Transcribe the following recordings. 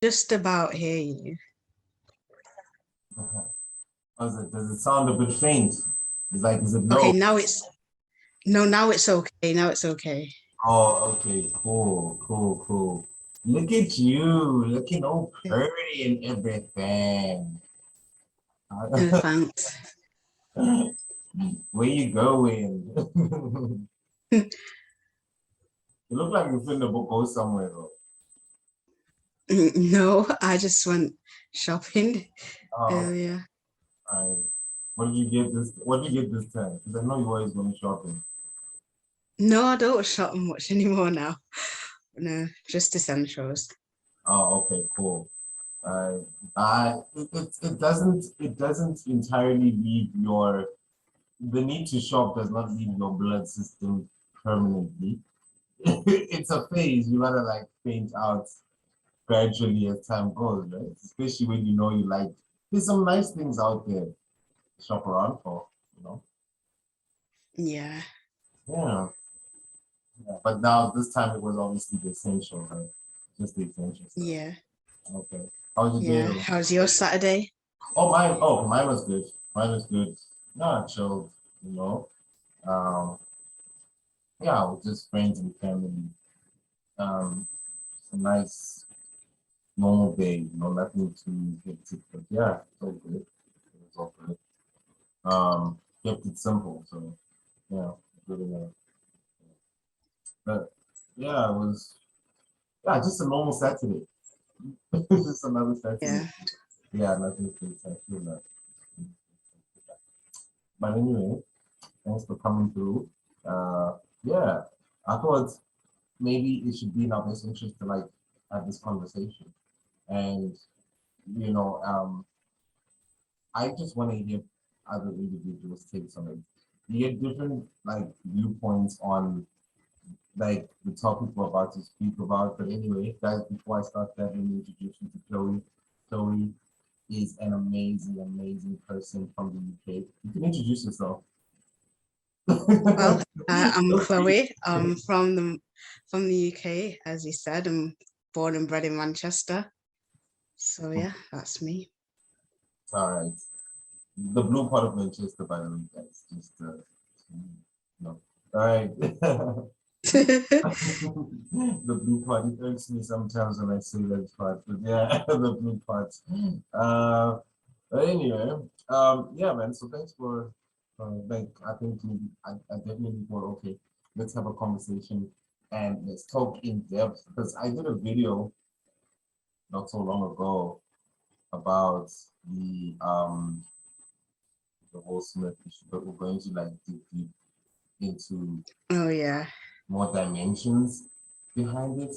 Just about hear you. How's it? Does it sound a bit faint? Is it Okay, low? now it's okay. Now it's okay. Oh, okay, cool. Look at you, looking all pretty and everything. Thanks. Where you going? You look like you're finna go somewhere though. No, I just went shopping Oh, earlier. alright. What did you get this time? Because I know you always going shopping. No, I don't shop much anymore now. No, just essentials. Oh, okay, cool. Uh, it doesn't entirely leave your the need to shop does not leave your blood system permanently. It's a phase. You gotta like faint out gradually as time goes, right? Especially when you know you like there's some nice things out there to shop around for, you know. Yeah, Yeah. Yeah. But now this time it was obviously the essential, right? Just the essential stuff. yeah, Okay. How's your day yeah. though? How's your Saturday? Oh, mine was good. Mine was good. No, chilled, you know. Um, yeah, with just friends and family. It's a nice normal day, nothing too hectic, but yeah, it's all good. It's all good. Kept it simple, so yeah, good enough. But yeah, it was just a normal Saturday. Just another Saturday. Yeah, Yeah, nothing spectacular. But anyway, thanks for coming through. Yeah, I thought maybe it should be in our best interest to like have this conversation. And you know, I just want to hear other individuals' takes on it. You get different like viewpoints on like the topic we're about to speak about. But anyway, guys, before I start that, let me introduce you to Chloe. Chloe is an amazing person from the UK. You can introduce yourself. well, I'm Chloe. I'm from the UK, as you said. I'm born and bred in Manchester. So yeah, that's me. All right. The blue part of Manchester, by the way, guys. Just no. All right. The blue part, it irks me sometimes when I say that part, but yeah, the blue part. Uh, but anyway, yeah, man. So thanks for, like, I think I definitely thought, okay, let's have a conversation and let's talk in depth because I did a video not so long ago about the whole Smith issue, but we're going to like dig deep into Oh yeah, more dimensions behind it,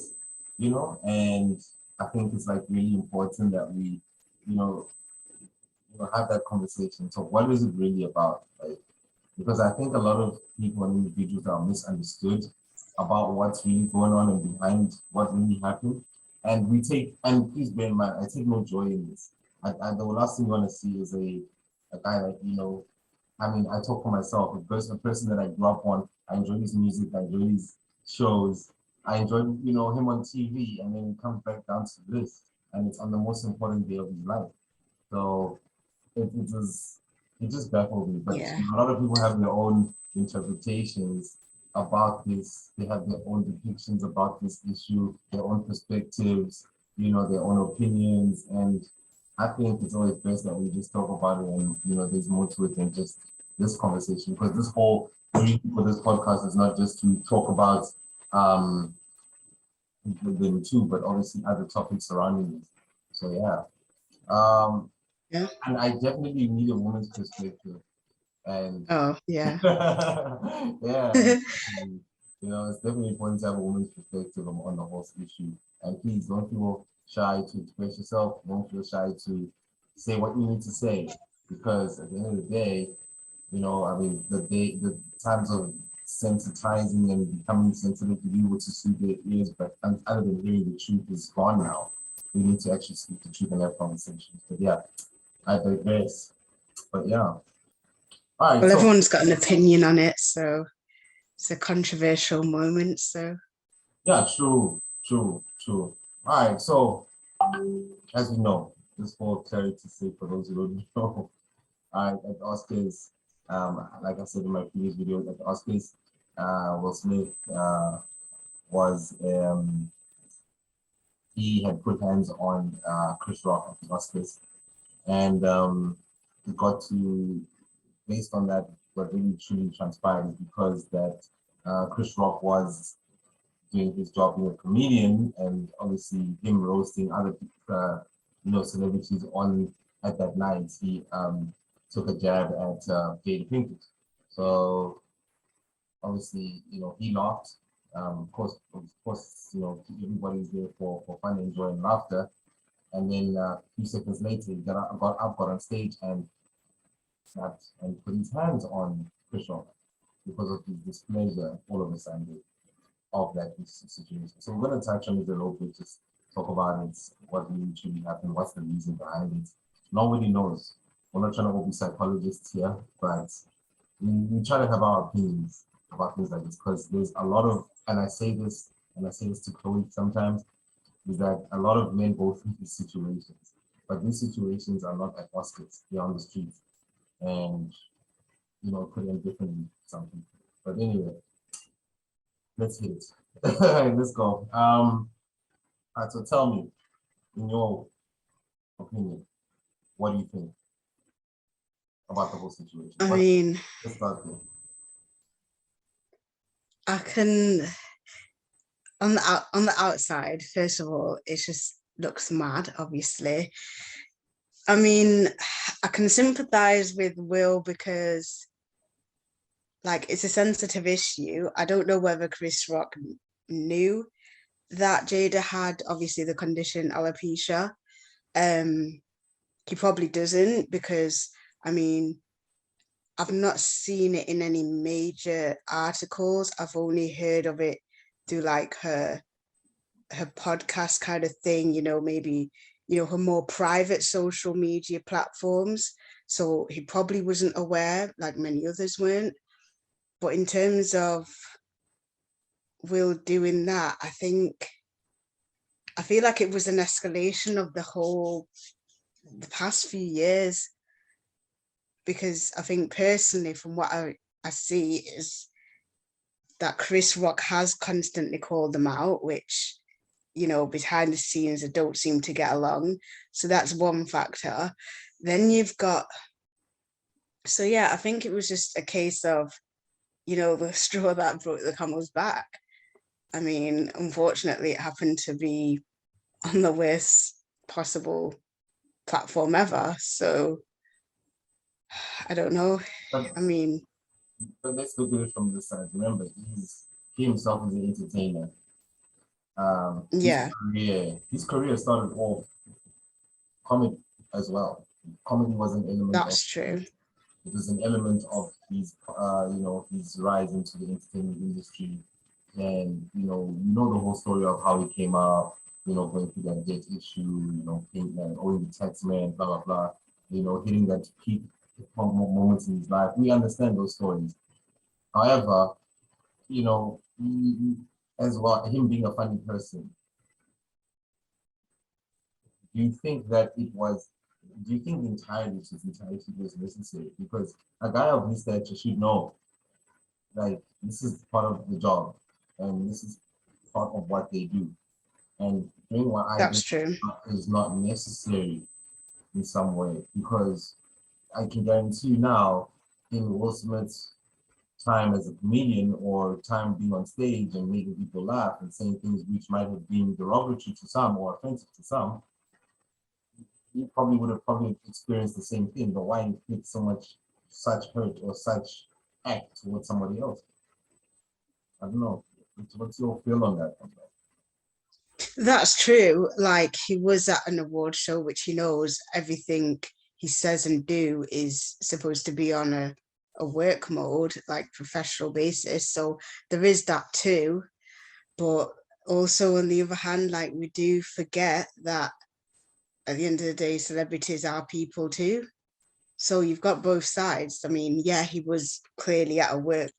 and I think it's like really important that we, you know, have that conversation. So what is it really about? Like, because I think a lot of people and individuals are misunderstood about what's really going on and behind what really happened. And and please bear in mind, I take no joy in this. The last thing you want to see is a guy like, I mean, I talk for myself, a person that I grew up on, I enjoy his music, I enjoy his shows, I enjoy, him on TV, and then it comes back down to this, and it's on the most important day of his life. So it just baffled me. But yeah, a lot of people have their own interpretations about this. They have their own depictions about this issue, their own perspectives, their own opinions. And I think it's always best that we just talk about it and there's more to it than just this conversation. Because this whole reason for this podcast is not just to talk about um the two, but obviously other topics surrounding it. So yeah. Um yeah. and I definitely need a woman's perspective. And Oh yeah. yeah, it's definitely important to have a woman's perspective on the whole issue. And please don't feel shy to express yourself. Don't feel shy to say what you need to say, because at the end of the day, I mean, the times of sensitizing and becoming sensitive to be able to soothe their ears, but other than hearing the truth is gone now. We need to actually speak the truth and have conversations. But yeah, I digress. But yeah. All right, Well, so everyone's got an opinion on it, so it's a controversial moment. So yeah, true. All right, so as you know, just for clarity's sake, for those who don't know, at the Oscars, like I said in my previous video, at the Oscars, Will Smith was he had put hands on Chris Rock at the Oscars, and he got to, based on that, what really truly transpired is because that Chris Rock was doing his job being a comedian, and obviously him roasting other celebrities on at that night, he took a jab at Jada Pinkett. So obviously, he laughed. Of course, everybody's there for fun, and joy, and laughter. And then a few seconds later, he got on stage and snapped and put his hands on Chris Rock because of his displeasure all of a sudden of that situation. So we're going to touch on it a little bit, just talk about it, what really truly happened, what's the reason behind it. Nobody knows. We're not trying to all be psychologists here, but we try to have our opinions about things like this because there's a lot of, and I say this to Chloe sometimes, is that a lot of men go through these situations, but these situations are not at Oscars, they're on the streets, and put them differently some people. But anyway, let's hit it. Let's go. All right, so tell me, in your opinion, what do you think about the whole situation? I mean, Let's start there. I can on the outside, first of all, it just looks mad, obviously. I mean, I can sympathize with Will because like it's a sensitive issue. I don't know whether Chris Rock knew that Jada had obviously the condition alopecia. He probably doesn't because I mean I've not seen it in any major articles. I've only heard of it through like her podcast kind of thing, maybe, her more private social media platforms. So he probably wasn't aware, like many others weren't. But in terms of Will doing that, I feel like it was an escalation of the past few years. Because I think personally, from what I see, is that Chris Rock has constantly called them out, which, behind the scenes, they don't seem to get along. So that's one factor. Then you've got, so yeah, I think it was just a case of, the straw that broke the camel's back. I mean, unfortunately, it happened to be on the worst possible platform ever. So I don't know. But, I mean, but let's look at it from this side. Remember, he himself is an entertainer. yeah, His career started off comedy as well. Comedy was an element of that's true. it was an element of his his rise into the entertainment industry, and the whole story of how he came out, going through that debt issue, paying owing the tax man, blah blah blah, hitting that peak moments in his life. We understand those stories. However, as well, him being a funny person, do you think that it was? Do you think his entirety was necessary? Because a guy of his stature should know, like, this is part of the job, and this is part of what they do. And doing what I do That's true. is not necessary in some way, because I can guarantee you now, in Will Smith's time as a comedian or time being on stage and making people laugh and saying things which might have been derogatory to some or offensive to some, he probably would have probably experienced the same thing. But why inflict such hurt or such act towards somebody else? I don't know. What's your feel on that? That's true. Like he was at an award show, which he knows everything he says and do is supposed to be on a work mode, like professional basis. So there is that too. But also on the other hand, like we do forget that at the end of the day, celebrities are people too. So you've got both sides. I mean, yeah, he was clearly at a work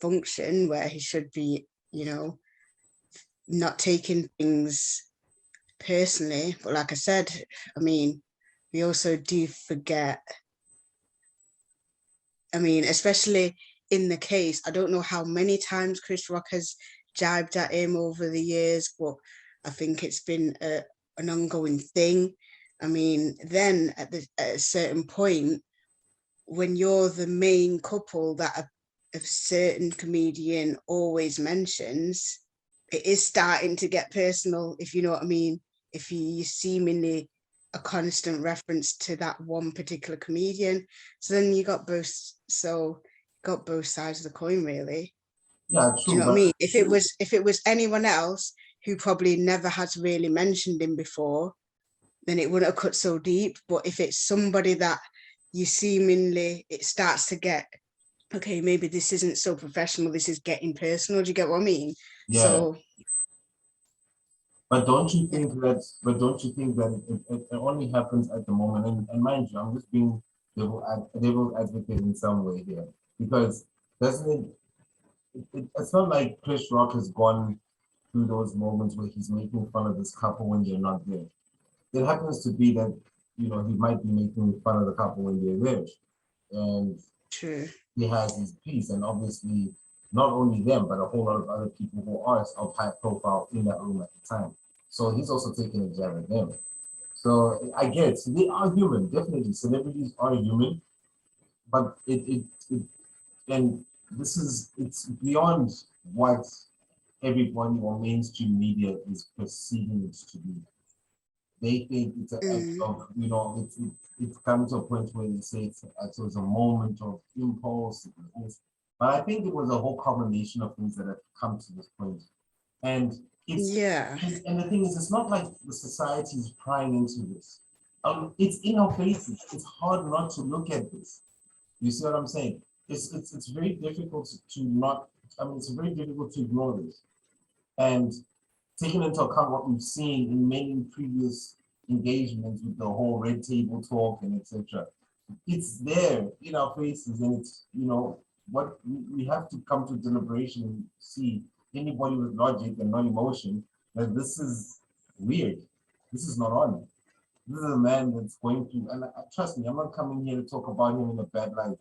function where he should be, not taking things personally, but like I said, I mean, we also do forget. I mean, especially in the case, I don't know how many times Chris Rock has jibed at him over the years, but I think it's been an ongoing thing. I mean, then at a certain point, when you're the main couple that a certain comedian always mentions, it is starting to get personal, if you know what I mean. If you seemingly a constant reference to that one particular comedian, so then you got both. So got both sides of the coin, really. Yeah, Do you true, know what I but mean? If it was anyone else who probably never has really mentioned him before, then it wouldn't have cut so deep. But if it's somebody that you seemingly, it starts to get, okay, maybe this isn't so professional, this is getting personal. Do you get what I mean? yeah. So But don't you yeah. think that? But don't you think that it only happens at the moment? And mind you, I'm just being devil's advocate in some way here, because doesn't it's not like Chris Rock has gone through those moments where he's making fun of this couple when they're not there. It happens to be that he might be making fun of the couple when they're there, and True. he has his piece, and obviously not only them, but a whole lot of other people who are of high profile in that room at the time. So he's also taking a jab at them. So I get they are human, definitely. Celebrities are human, but it and this is it's beyond what everybody or mainstream media is perceiving it to be. They think it's an act Mm, of, it's come to a point where they say it was a moment of impulse. But I think it was a whole combination of things that have come to this point. And it's yeah. and the thing is, it's not like the society is prying into this. It's in our faces. It's hard not to look at this. You see what I'm saying? It's very difficult to not. I mean, it's very difficult to ignore this. And taking into account what we've seen in many previous engagements with the whole red table talk and etc., it's there in our faces, and it's what we have to come to deliberation and see anybody with logic and not emotion that this is weird. This is not on. This is a man that's going through, and trust me, I'm not coming here to talk about him in a bad light.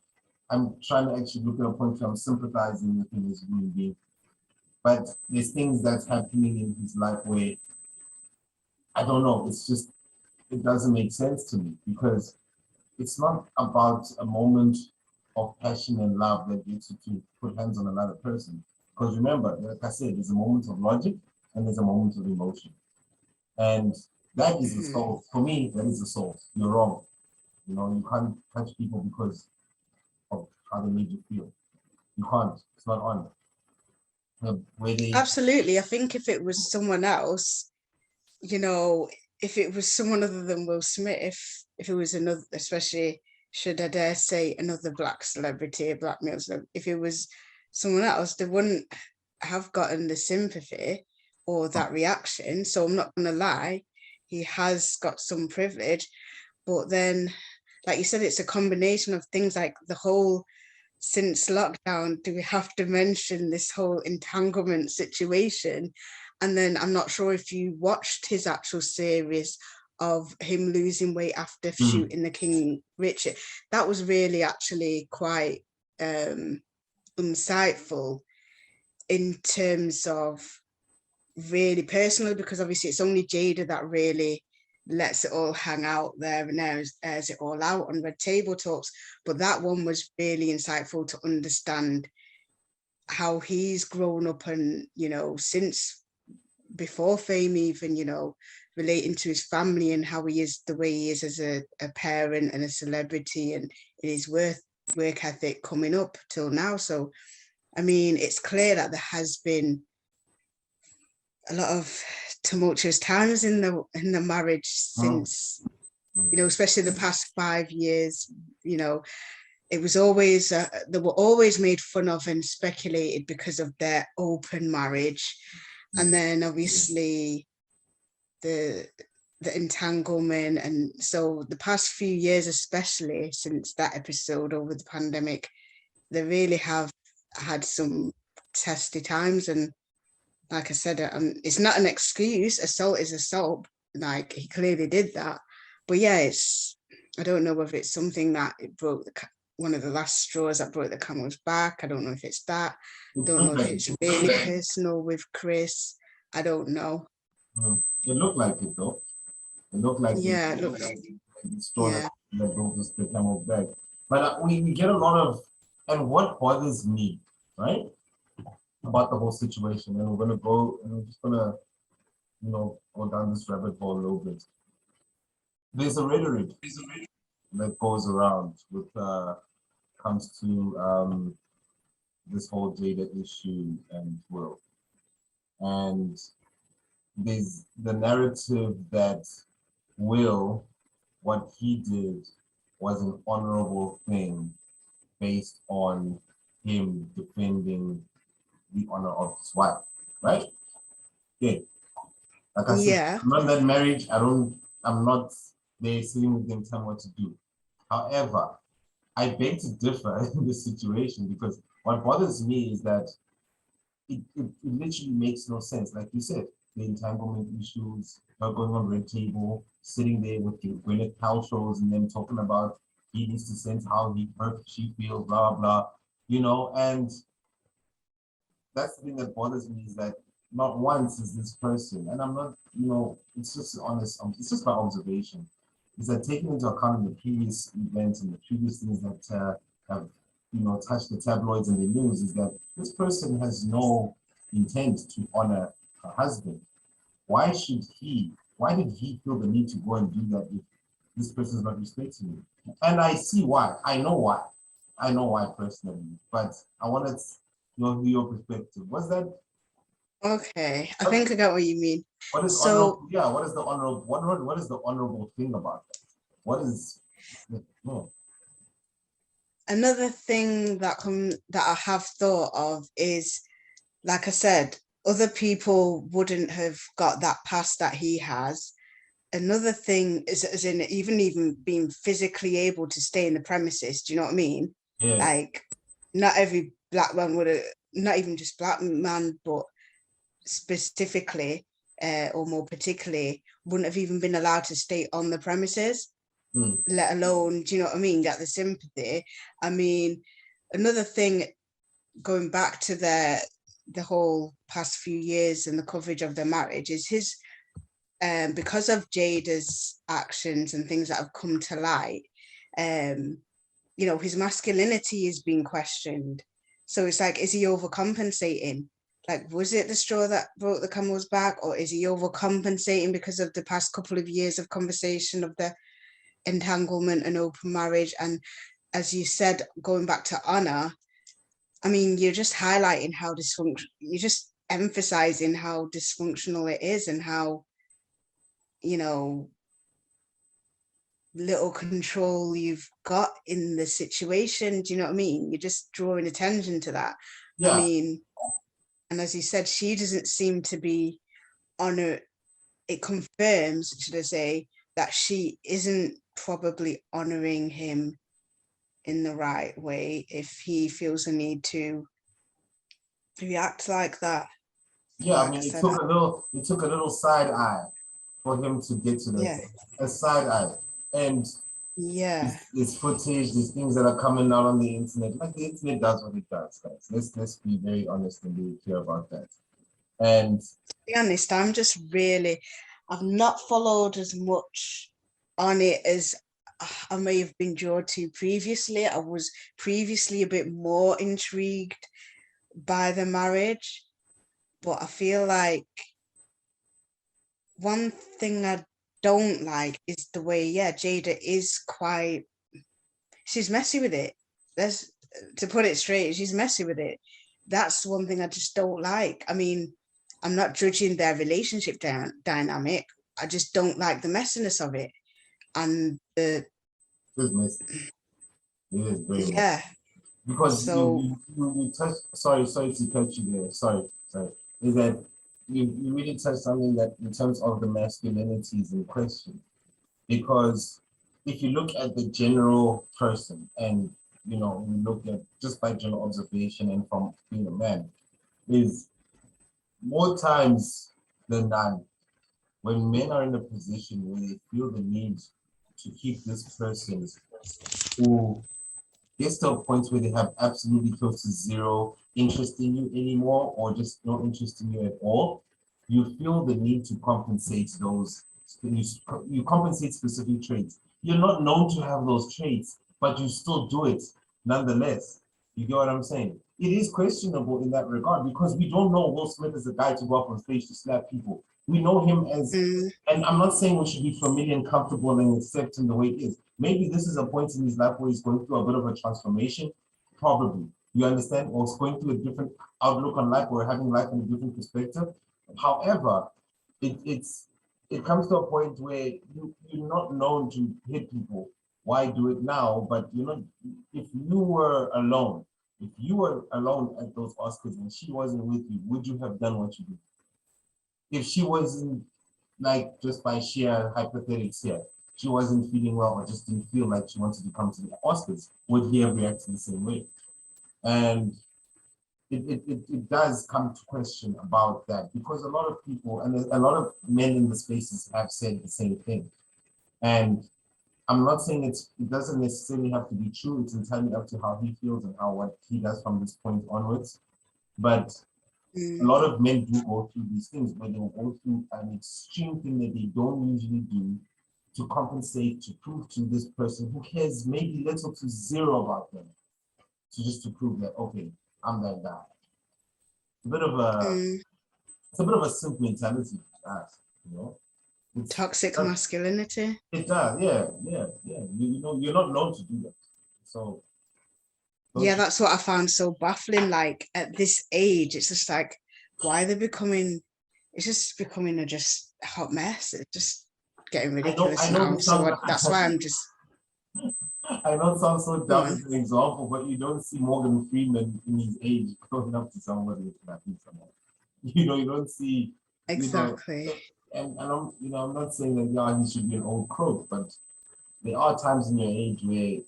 I'm trying to actually look at a point where I'm sympathizing with him as a human being. But there's things that's happening in his life where I don't know. It's just it doesn't make sense to me because it's not about a moment of passion and love that gets you to put hands on another person. Because remember, like I said, there's a moment of logic and there's a moment of emotion. And that is the Mhm. soul. For me, that is the soul. You're wrong. You can't touch people because of how they made you feel. You can't. It's not on. Where they Absolutely. I think if it was someone else, you know, if it was someone other than Will Smith, if it was another, especially should I dare say another black celebrity, a black male celebrity, if it was someone else, they wouldn't have gotten the sympathy or that reaction. So I'm not gonna lie, he has got some privilege, but then, like you said, it's a combination of things like the whole since lockdown, do we have to mention this whole entanglement situation? And then I'm not sure if you watched his actual series of him losing weight after mm, shooting the King Richard. That was really actually quite insightful in terms of really personal, because obviously it's only Jada that really lets it all hang out there and airs it all out on Red Table Talks. But that one was really insightful to understand how he's grown up and, since before fame, even, relating to his family and how he is the way he is as a parent and a celebrity and his work ethic coming up till now. So, I mean, it's clear that there has been a lot of tumultuous times in the marriage mm, since, mm, especially the past 5 years. you know it was always they were always made fun of and speculated because of their open marriage, and then obviously the the entanglement. And so the past few years, especially since that episode over the pandemic, they really have had some testy times. And like I said, it's not an excuse. Assault is assault, like he clearly did that. But yeah, I don't know whether it's something that it broke one of the last straws that broke the camel's back. I don't know if it's that. I It don't know looked if like it's really personal with Chris. I don't know. it looked like it though. It looked like Yeah, it looks. the straw Yeah, that broke the camel's back. But we get a lot of, and what bothers me, right, about the whole situation, and we're gonna go, and I'm just gonna, go down this rabbit hole a little bit. There's a rhetoric that goes around with comes to this whole Jada issue and Will, and there's the narrative that Will, what he did was an honorable thing based on him defending the honor of his wife, right? Yeah. Like I said, yeah, I'm not in that marriage. I'm not there sitting with them telling what to do. However, I beg to differ in this situation because what bothers me is that it literally makes no sense. Like you said, the entanglement issues, her going on Red Table, sitting there with the Gwyneth Paltrow's and then talking about he needs to sense how he hurt, she feels, blah, blah, and that's the thing that bothers me is that not once is this person, and I'm not, it's just honest, it's just my observation, is that taking into account the previous events and the previous things that have, touched the tabloids and the news, is that this person has no intent to honor her husband. Why did he feel the need to go and do that if this person is not respecting me? And I see why. I know why. I know why personally, but I wanted to know your perspective. What's that? okay. I think I get what you mean. What is So honorable? Yeah, what is the honorable? What is the honorable thing about that? What is? No. another thing that I have thought of is, like I said, other people wouldn't have got that pass that he has. Another thing is, as in even being physically able to stay in the premises. Do you know what I mean? Yeah. Like, not every black man would have, not even just black man, but specifically or more particularly, wouldn't have even been allowed to stay on the premises, Mm. let alone, do you know what I mean, get the sympathy. I mean, another thing, going back to the whole past few years and the coverage of their marriage, is his because of Jada's actions and things that have come to light, his masculinity is being questioned. So it's like, is he overcompensating? Like, was it the straw that broke the camel's back, or is he overcompensating because of the past couple of years of conversation of the entanglement and open marriage? And as you said, going back to honor, I mean, you're just highlighting how you're just emphasizing how dysfunctional it is and how, you know, little control you've got in the situation. Do you know what I mean? You're just drawing attention to that. I Yeah. mean, and as you said, she doesn't seem to be honor. It confirms, should I say, that she isn't probably honoring him in the right way if he feels a need to react like that. But Yeah. I like I mean, said, it took a little side eye for him to get to that. yeah, A side eye, and yeah. there's footage, there's things that are coming out on the internet. Like the internet does what it does, guys. Let's be very honest and be clear about that. And To be honest, I've not followed as much on it as I may have been drawn to previously. I was previously a bit more intrigued by the marriage, but I feel like one thing I don't like is the way, yeah, Jada is she's messy with it. That's to put it straight, she's messy with it. That's one thing I just don't like. I mean, I'm not judging their relationship dynamic. I just don't like the messiness of it. And it's messy. It is very messy. yeah, Because so you touched, sorry to cut you there, sorry, is that you really touched something that in terms of the masculinities in question. Because if you look at the general person and you look at just by general observation and from being a man, is more times than none, when men are in a position where they feel the need to keep this person who gets to a point where they have absolutely close to zero interest in you anymore, or just no interest in you at all, you feel the need to compensate those, you compensate specific traits. You're not known to have those traits, but you still do it nonetheless. You get what I'm saying? It is questionable in that regard because we don't know Will Smith as a guy to go up on stage to slap people. We know him as, Mm, and I'm not saying we should be familiar and comfortable and accept him the way he is. Maybe this is a point in his life where he's going through a bit of a transformation, probably. You understand? Or he's going through a different outlook on life or having life in a different perspective. However, it comes to a point where you're not known to hit people. Why do it now? But you know, if you were alone at those Oscars and she wasn't with you, would you have done what you did? If she wasn't, like, just by sheer hypothetics here, she wasn't feeling well or just didn't feel like she wanted to come to the Oscars, would he have reacted the same way? And it does come to question about that because a lot of people and a lot of men in the spaces have said the same thing. And I'm not saying it doesn't necessarily have to be true. It's entirely up to how he feels and how what he does from this point onwards. But a mm. lot of men do go through these things, but they will go through an extreme thing that they don't usually do to compensate, to prove to this person who cares maybe little to zero about them, to just to prove that, okay, I'm that guy. A bit of a, Mm. it's a bit of a simp mentality, you know. It's Toxic masculinity. it does, yeah. You know, you're not known to do that. So don't Yeah, you? that's what I found so baffling. Like at this age, it's just like, why they're becoming, it's just becoming a just hot mess. It's just getting I ridiculous know now. this sounds That's why I'm just, I know it sounds so go dumb on. as an example, but you don't see Morgan Freeman in his age going up to somebody with slapping someone. You know, you don't see, you know, Exactly. and I'm, you know, I'm not saying that yeah, he should be an old croak, but there are times in your age where,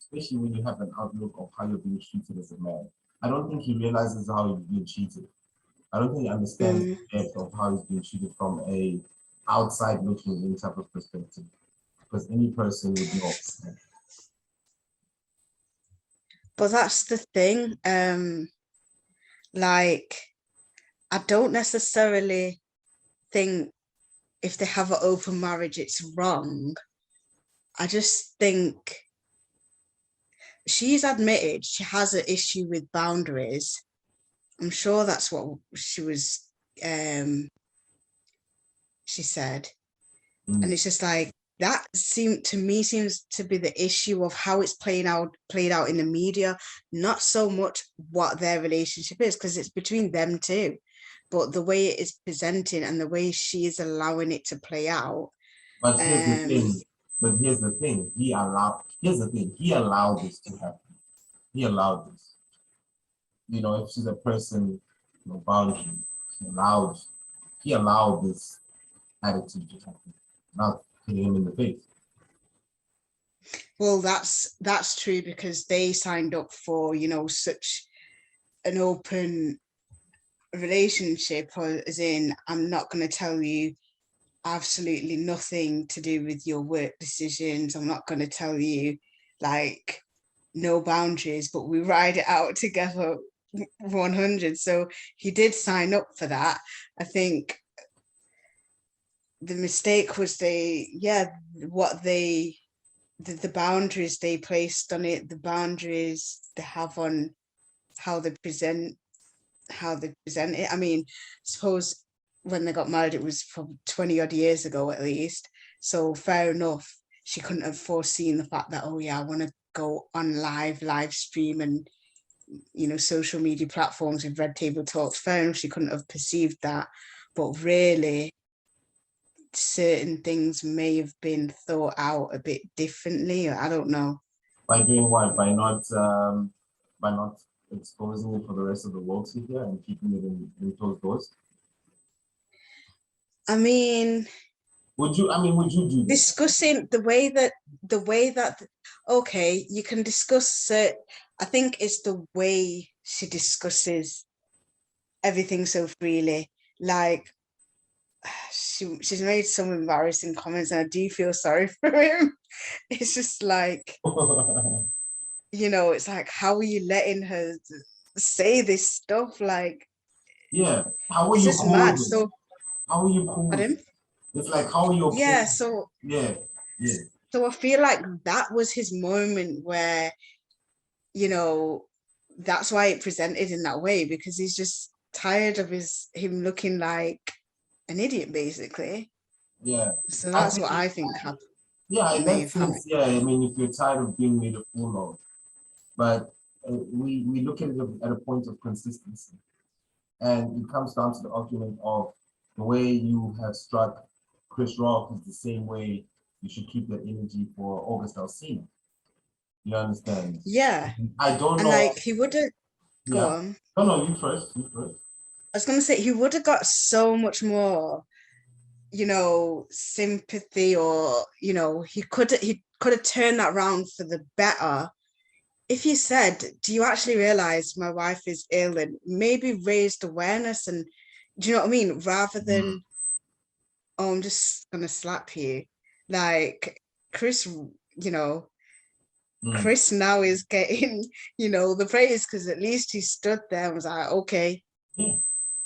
especially when you have an outlook of how you're being treated as a man, I don't think he realizes how he's being treated. I don't think he understands Mm. the depth of how he's being treated from a outside looking in type of perspective, because any person would know. But that's the thing. Like, I don't necessarily think if they have an open marriage, it's wrong. I just think she's admitted she has an issue with boundaries. I'm sure that's what um she said. And Mm. it's just like that seems to be the issue of how it's played out in the media, not so much what their relationship is, because it's between them two. But the way it is presenting and the way she is allowing it to play out. But here's the Um, thing. But here's the thing. Here's the thing. He allowed this to happen. He allowed this. You know, if she's a person, you know, boundary, he allowed, he allowed this attitude to happen. Not hitting him in the face. well, that's true because they signed up for, such an open relationship, or as in, I'm not going to tell you absolutely nothing to do with your work decisions. I'm not going to tell you, like, no boundaries, but we ride it out together 100. So he did sign up for that. I think the mistake was what the boundaries they placed on it, the boundaries they have on how they present it. I mean, suppose when they got married, it was from 20 odd years ago at least. So fair enough. She couldn't have foreseen the fact that, oh yeah, I want to go on live stream and, social media platforms with Red Table Talks. Fair enough, she couldn't have perceived that. But really, certain things may have been thought out a bit differently. I don't know. By doing what? By not exposing it for the rest of the world to hear and keeping it in closed doors. I mean, Would you do that? discussing the way that okay, you can discuss it. I think it's the way she discusses everything so freely. Like, she's made some embarrassing comments, and I do feel sorry for him. It's just like, it's like, how are you letting her say this stuff? Like, Yeah. How are it's you just cool mad. with it? So, How are you cool with pardon? it? It's like, how are you okay? Yeah, so Yeah. Yeah. I feel like that was his moment where, you know, that's why it presented in that way, because he's just tired of him looking like an idiot, basically. Yeah. So I that's what think, I think happened. yeah, in May that have happened. sense, yeah. I mean, if you're tired of being made a fool of, but we look at it at a point of consistency. And it comes down to the argument of the way you have struck Chris Rock is the same way you should keep that energy for August Alsina. You understand? Yeah. I don't And know. like he would have go Yeah. on. No, no, you first. You first. I was gonna say he would have got so much more, sympathy, or he could have turned that around for the better if he said, do you actually realize my wife is ill, and maybe raised awareness, and do you know what I mean? Rather Mm, than, oh, I'm just gonna slap you. Like Chris, you know, mm. Chris now is getting, the praise, because at least he stood there and was like, okay, Yeah.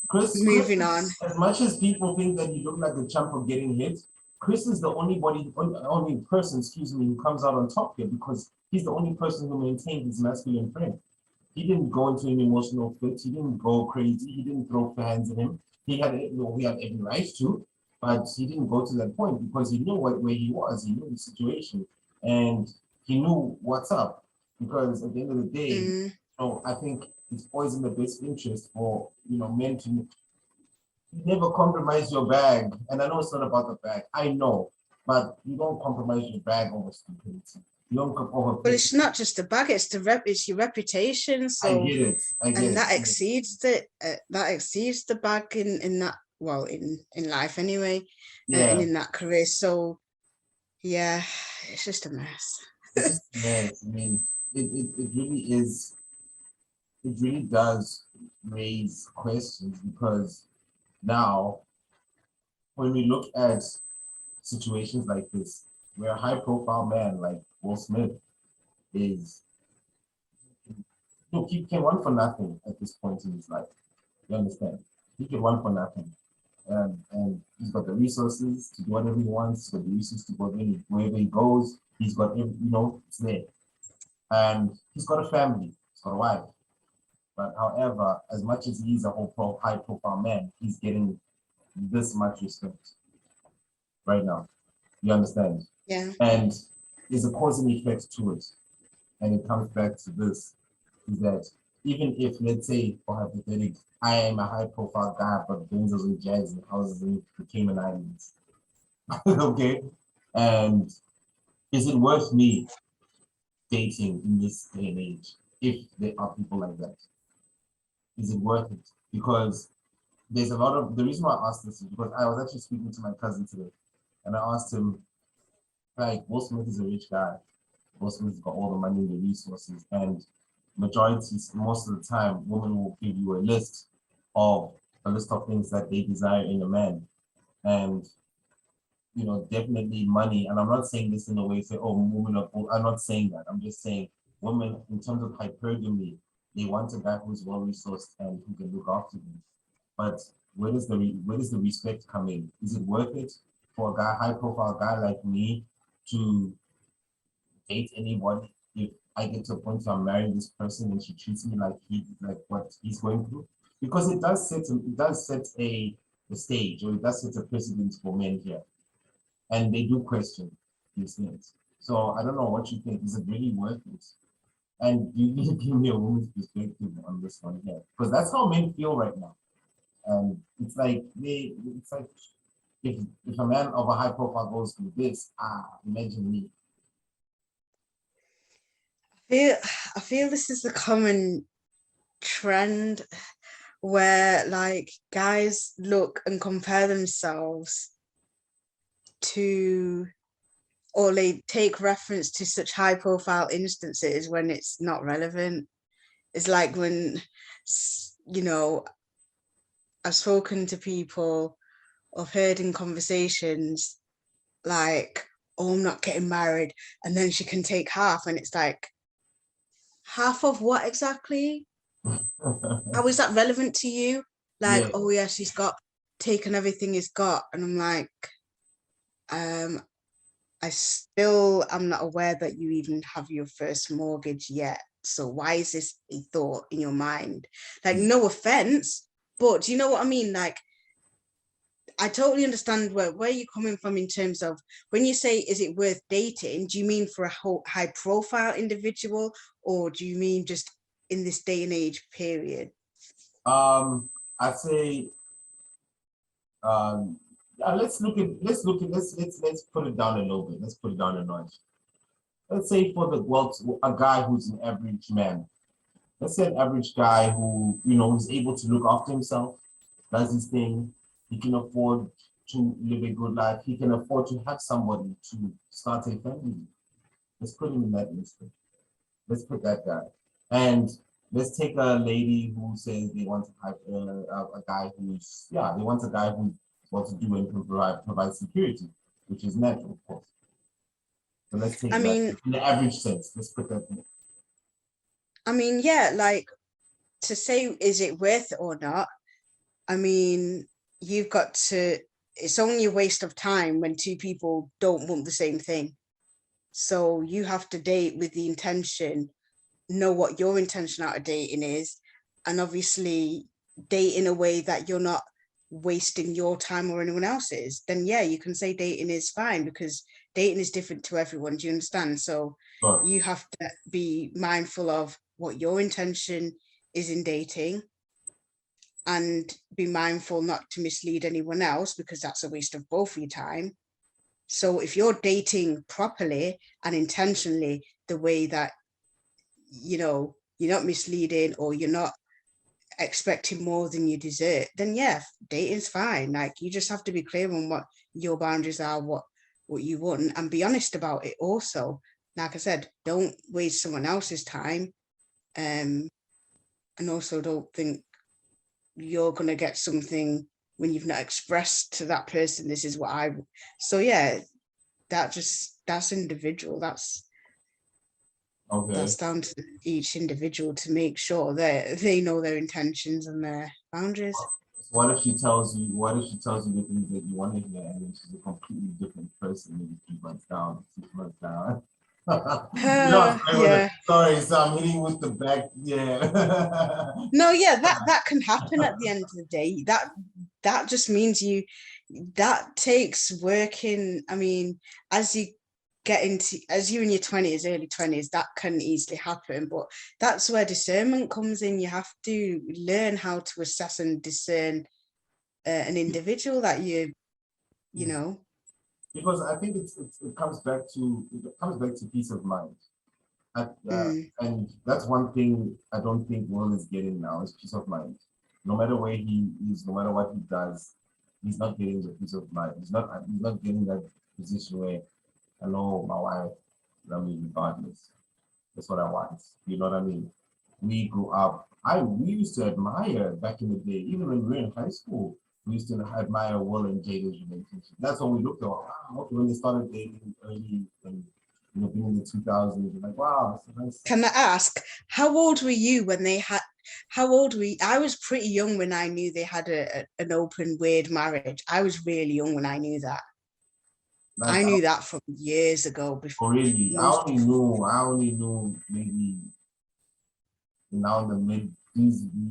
Chris moving on. is, as much as people think that you look like a champ for getting hit, Chris is the only person, excuse me, who comes out on top here because he's the only person who maintained his masculine frame. He didn't go into an emotional fit. He didn't go crazy. He didn't throw fans at him. He had every right to, but he didn't go to that point because he knew where he was. He knew the situation, and he knew what's up. Because at the end of the day, Mm. I think it's always in the best interest for men to never compromise your bag. And I know it's not about the bag. I know, but you don't compromise your bag over stupidity. You don't But over. it's not just the bag; it's your reputation. I So, get it. I get and it. that exceeds the bag in that, well, in life anyway, and Yeah. in that career. So yeah, it's just a mess. It's just yes. I mean, it really is. It really does raise questions because now, when we look at situations like this, where a high-profile man like Will Smith is, look, he can run for nothing at this point in his life. You understand? He can run for nothing, and he's got the resources to do whatever he wants. He's got the resources to go wherever he goes. He's got, it's there, and he's got a family. He's got a wife. But however, as much as he's a high profile man, he's getting this much respect right now. You understand? Yeah. And there's a cause and effect to it. And it comes back to this, is that even if, let's say, for hypothetical, I am a high profile guy, but Benzos and Jags and houses in the Cayman Islands. Okay? And is it worth me dating in this day and age if there are people like that? Is it worth it? Because there's a lot of the reason why I asked this is because I was actually speaking to my cousin today, and I asked him, like, Will Smith is a rich guy. Will Smith's got all the money and the resources, and most of the time, women will give you a list of things that they desire in a man, and definitely money. And I'm not saying this in a way say, oh, women are. I'm not saying that. I'm just saying women, in terms of hypergamy, they want a guy who's well resourced and who can look after them. But where does the respect come in? Is it worth it for a guy, high profile guy like me, to date anybody if I get to a point where I'm marrying this person and she treats me like what he's going through? Because it does set a stage, or it does set a precedent for men here, and they do question these things. So I don't know what you think. Is it really worth it? And you need to give me a woman's perspective on this one here, because that's how men feel right now. And it's like if a man of a high profile goes through this, imagine me. feel I feel this is a common trend where, like, guys look and compare themselves to, or they take reference to such high profile instances when it's not relevant. It's like when, you know, I've spoken to people I've heard in conversations like, oh, I'm not getting married, and then she can take half, and it's like, half of what exactly? How is that relevant to you? Like, Yeah. oh yeah, she's got taken everything he's got, and I'm like, um, I still am not aware that you even have your first mortgage yet. So why is this a thought in your mind? Like, no offense, but do you know what I mean? Like, I totally understand where you're coming from in terms of when you say, is it worth dating? Do you mean for a whole high profile individual, or do you mean just in this day and age period? I'd say yeah, let's put it down a little bit. Let's put it down a notch. Let's say for the well, a guy who's an average man. Let's say an average guy who, who's able to look after himself, does his thing, he can afford to live a good life, he can afford to have somebody to start a family. Let's put him in that instance. Let's put that guy. And let's take a lady who says they want to have a guy who's, yeah, they want a guy who's what to do and provide security, which is natural, of course. So let's I take that mean, in the average sense. Let's put that in. yeah, like to say, is it worth it or not? I mean, you've got to, it's only a waste of time when two people don't want the same thing. So you have to date with the intention, know what your intention out of dating is, and obviously date in a way that you're not wasting your time or anyone else's. Then yeah, you can say dating is fine because dating is different to everyone. Do you understand? So Sure. you have to be mindful of what your intention is in dating, and be mindful not to mislead anyone else because that's a waste of both of your time. So if you're dating properly and intentionally, the way that, you're not misleading or you're not expecting more than you deserve, then yeah, dating's fine. Like, you just have to be clear on what your boundaries are, what you want, and be honest about it also. Like I said, don't waste someone else's time. And also don't think you're going to get something when you've not expressed to that person, this is what I. So yeah, that's individual. Okay. That's down to each individual to make sure that they know their intentions and their boundaries. What if she tells you the things that you want to hear and then she's a completely different person maybe 3 months down, 6 months down? I with Yeah. it. Sorry, so I'm hitting with the back. Yeah. No, yeah, that can happen at the end of the day. That just means that takes working. I mean, as you as you're in your 20s, early 20s, that can easily happen. But that's where discernment comes in. You have to learn how to assess and discern an individual that you know. Because I think it comes back to peace of mind. Mm, And that's one thing I don't think Will is getting now is peace of mind. No matter where he is, no matter what he does, he's not getting the peace of mind. He's not getting that position where I know my wife, love me regardless. That's what I want. You know what I mean? We grew up. We used to admire back in the day, even when we were in high school. We used to admire Will and Jada's relationship. That's when we looked at. Wow, okay, when they started dating early and being in the 2000s, you're like, wow, that's nice. can I ask, how old were you when they had? How old were you? I was pretty young when I knew they had an open, weird marriage. I was really young when I knew that. Like, I knew that from years ago. Before really, most I only knew maybe now in the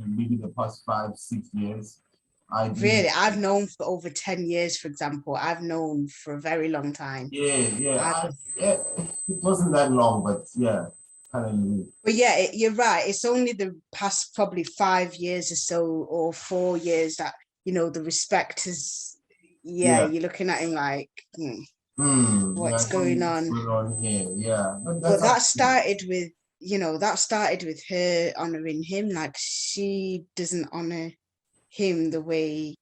maybe the past 5, 6 years. I didn't. really, I've known for over 10 years. For example, I've known for a very long time. Yeah, yeah. I, Yeah, it wasn't that long, but yeah, kind of knew. but yeah, you're right. It's only the past probably 5 years or so, or 4 years that the respect is. Yeah, Yeah. you're looking at him like, Yeah, what's I going think on? we're on here. Yeah, but But that's actually that started with her honoring him. Like, she doesn't honor him the way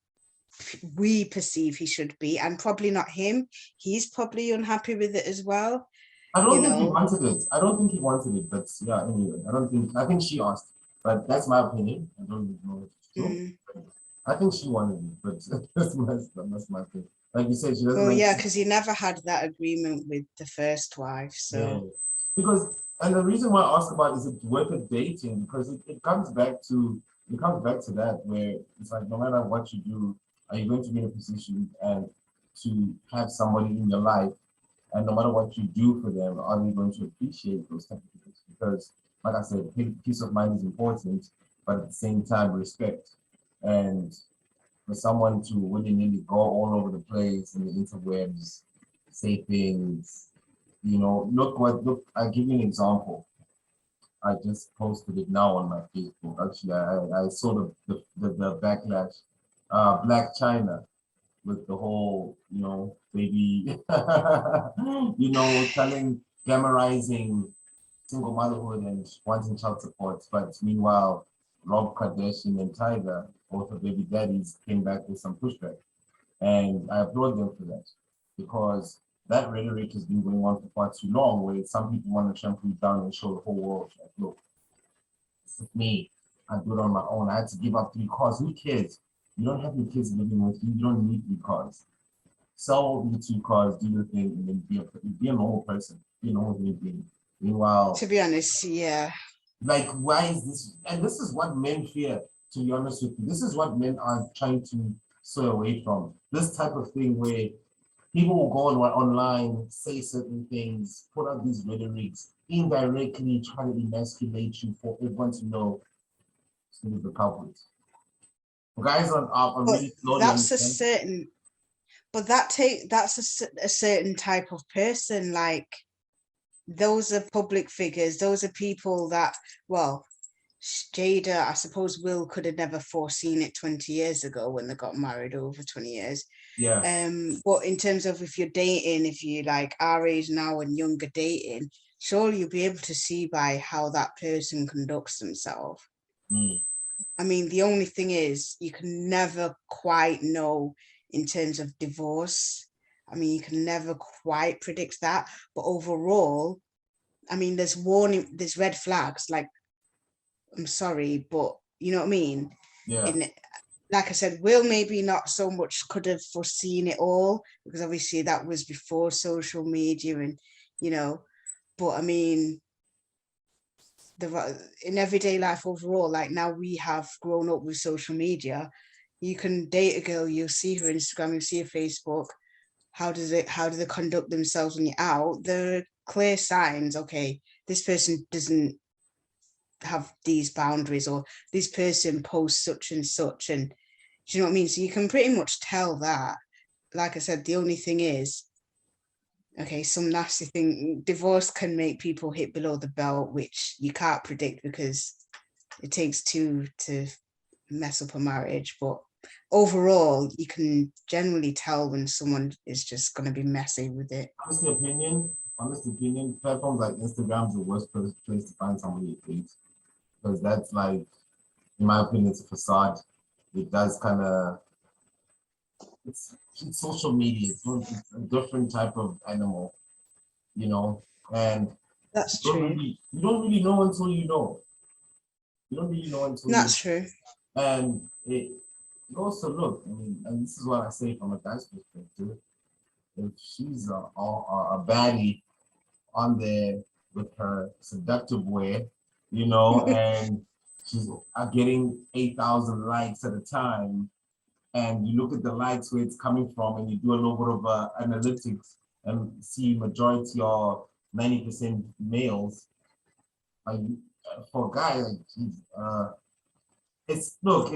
we perceive he should be, and probably not him. He's probably unhappy with it as well, I you don't think he know. wanted it. I don't think he wanted it, but yeah, anyway, I don't think I think she asked. But that's my opinion. I don't know if it's true. Mm. I think she wanted it, but that's my thing. Like you said, she doesn't Well, like. yeah, because he never had that agreement with the first wife. Yeah, So because and the reason why I ask about is it worth it dating because it comes back to that where it's like no matter what you do, are you going to be in a position and to have somebody in your life and no matter what you do for them, are they going to appreciate those type of things? Because like I said, peace of mind is important, but at the same time, respect. And for someone to willy-nilly go all over the place in the interwebs, say things, look, I'll give you an example. I just posted it now on my Facebook. Actually, I saw the backlash. Black China with the whole, baby, telling, glamorizing single motherhood and wanting child support. But meanwhile, Rob Kardashian and Tiger, both her baby daddies, came back with some pushback. And I applaud them for that because that rhetoric has been going on for far too long, where some people want to trample it down and show the whole world, like, look, this is me. I do it on my own. I had to give up 3 cars. Who cares? You don't have your kids living with you. You don't need 3 cars. Sell your 2 cars, do your thing, and then be a normal person. Be a normal human being. Meanwhile, to be honest, yeah. like, why is this? And this is what men fear, to be honest with you. This is what men are trying to stay away from. This type of thing where people will go online, say certain things, put out these rhetorics, indirectly try to emasculate you for everyone to know who's the culprit. Guys are But really slowly that's a understand. certain, but that's a certain type of person. Like those are public figures. Those are people that, well, Jada, I suppose Will could have never foreseen it 20 years ago when they got married over 20 years. Yeah. But in terms of if you're dating, if you like our age now and younger dating, surely you'll be able to see by how that person conducts themselves. Mm. I mean, the only thing is you can never quite know in terms of divorce. I mean, you can never quite predict that. But overall, I mean, there's red flags. Like, I'm sorry, but you know what I mean? Yeah. In like I said, Will maybe not so much could have foreseen it all because obviously that was before social media and you know, but I mean the in everyday life overall, like now we have grown up with social media, you can date a girl, you'll see her Instagram, you'll see her Facebook. How do they conduct themselves when you're out? There are clear signs, okay, this person doesn't have these boundaries or this person posts such and such and do you know what I mean? So you can pretty much tell that. Like I said, the only thing is, okay, some nasty thing, divorce can make people hit below the belt, which you can't predict because it takes two to mess up a marriage. But overall, you can generally tell when someone is just going to be messy with it. Honest opinion, platforms like Instagram is the worst place to find somebody to date because that's like, in my opinion, it's a facade. It does kind of, it's social media. It's a different type of animal, and That's true. you don't really know until you know. You don't really know until you, That's true. and you also look. I mean, and this is what I say from a guy's perspective. If she's a baddie on there with her seductive wear, and she's getting 8,000 likes at a time, and you look at the likes where it's coming from, and you do a little bit of analytics and see majority or 90% males. Like, for a guy, like, it's look,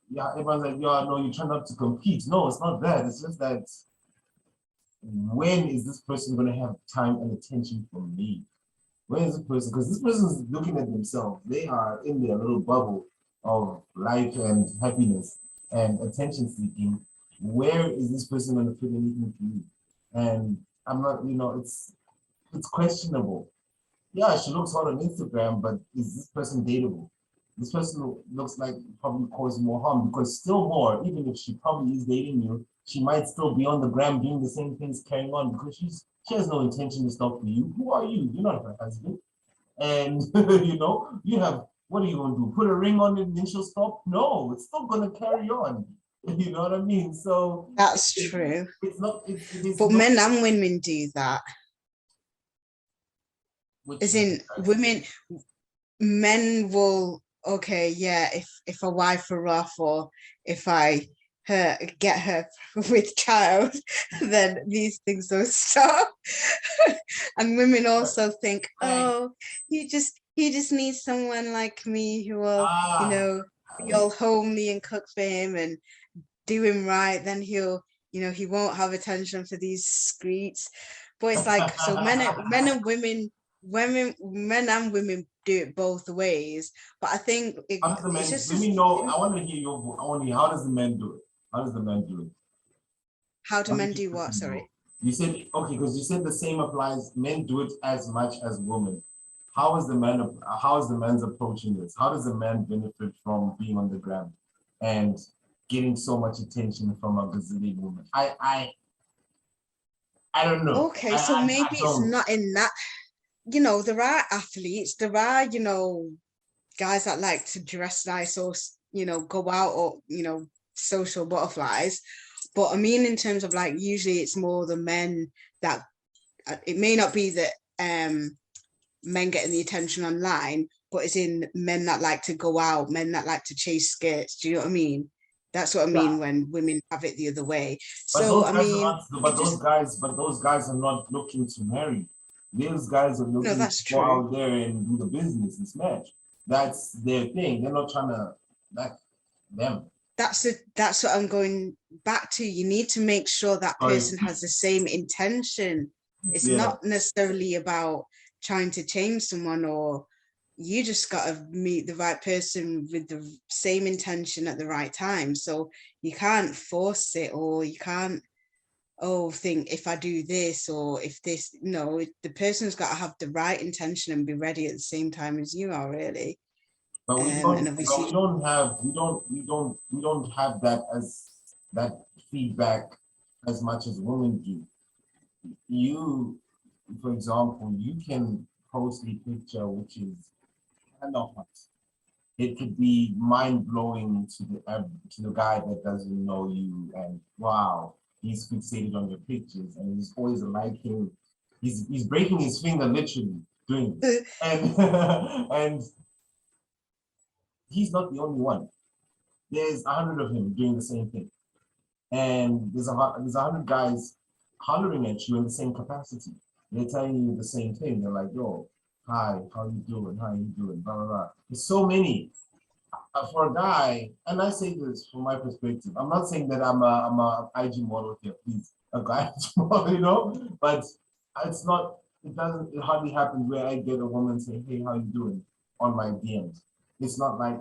yeah, everyone's like, yeah, no, you're trying not to compete. No, it's not that. It's just that when is this person going to have time and attention from me? When is this person? Because this person is looking at themselves. They are in their little bubble of life and happiness and attention seeking. Where is this person going to fit anything for me? And I'm not, it's questionable. Yeah, she looks hot on Instagram, but is this person dateable? This person looks like probably cause more harm because still more, even if she probably is dating you, she might still be on the gram doing the same things carrying on because she has no intention to stop for you. Who are you? You're not her husband. And you have what are you gonna do? Put a ring on it and then she'll stop? No, it's still gonna carry on. You know what I mean? So That's true. it's not. It is But not. men and women do that. Which As in women, men will, okay, yeah, if I wife her off or if I get her with child, then these things will stop. And women also think, right. oh, he just needs someone like me who will, Ah, be all homely and cook for him and do him right. Then he'll, he won't have attention for these streets. But it's like, so men and men and women do it both ways. But I think how does the it's men? just Let as me know. I want to hear your voice. I want to hear how does the men do it? How does the men do it? how do How men did you do what? personally know? Sorry. You said okay because you said the same applies. Men do it as much as women. How is the man? How is the man's approaching this? How does the man benefit from being on the ground and getting so much attention from a Brazilian woman? I don't know. Okay, so I maybe it's don't. not in that. There are athletes, there are, guys that like to dress nice or, go out or, social butterflies. But I mean, in terms of like, usually it's more the men that it may not be that men getting the attention online, but it's in men that like to go out, men that like to chase skirts. Do you know what I mean? That's what I Yeah. mean when women have it the other way. But So those I guys are mean, not. it just But those guys are not looking to marry. Those guys are no, looking to that's go true. out there and do the business and smash. That's their thing. They're not trying to. That them. That's what I'm going back to. You need to make sure that Sorry. person has the same intention. It's Yeah. not necessarily about trying to change someone, or you just got to meet the right person with the same intention at the right time. So you can't force it, or you can't think if I do this or if this. No, the person's got to have the right intention and be ready at the same time as you are, really. But we And don't. But obviously, we don't have. We don't have that as that feedback as much as women do. You, for example, you can post a picture which is kind of hot. It could be mind blowing to the guy that doesn't know you, and wow, he's fixated on your pictures, and he's always liking. He's breaking his finger literally doing this, and and he's not the only one. There's 100 of him doing the same thing, and there's 100 guys hollering at you in the same capacity. They're telling you the same thing. They're like, "Yo, hi, how you doing? How you doing?" Blah blah blah. There's so many. For a guy, and I say this from my perspective, I'm not saying that I'm a IG model here, please, a guy model, but it's not. It doesn't. It hardly happens where I get a woman say, "Hey, how you doing?" on my DMs. It's not like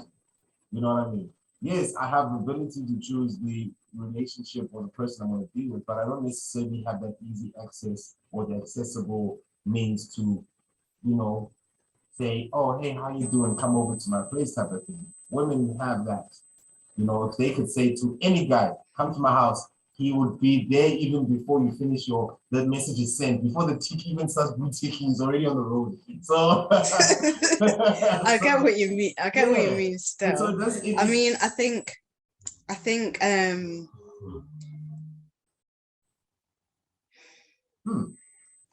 you know what I mean. Yes, I have the ability to choose the relationship or the person I want to be with, but I don't necessarily have that easy access or the accessible means to, you know, say, oh, hey, how you doing? Come over to my place type of thing. Women have that. If they could say to any guy, come to my house, he would be there even before you finish the message is sent. Before the tick even starts blue ticking, he's already on the road. So, I get so what you mean. I get what you yeah. mean And so still. I it mean, I think hmm.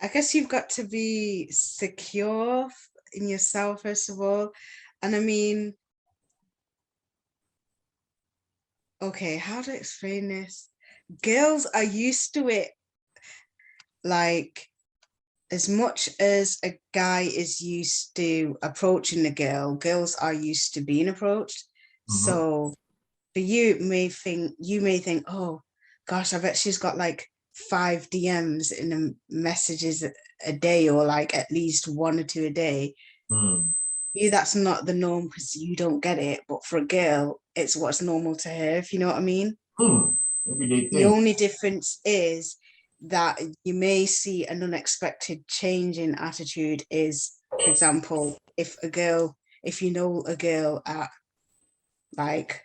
I guess you've got to be secure in yourself first of all. And I mean, okay, how to explain this? Girls are used to it, like as much as a guy is used to approaching a girl, girls are used to being approached. Mhm. So for you may think, oh gosh, I bet she's got like 5 DMs in the messages a day, or like at least one or two a day. Hmm. You, that's not the norm because you don't get it. But for a girl, it's what's normal to her, if you know what I mean. Hmm. Everyday The thing. only difference is that you may see an unexpected change in attitude is, for example, if you know a girl at like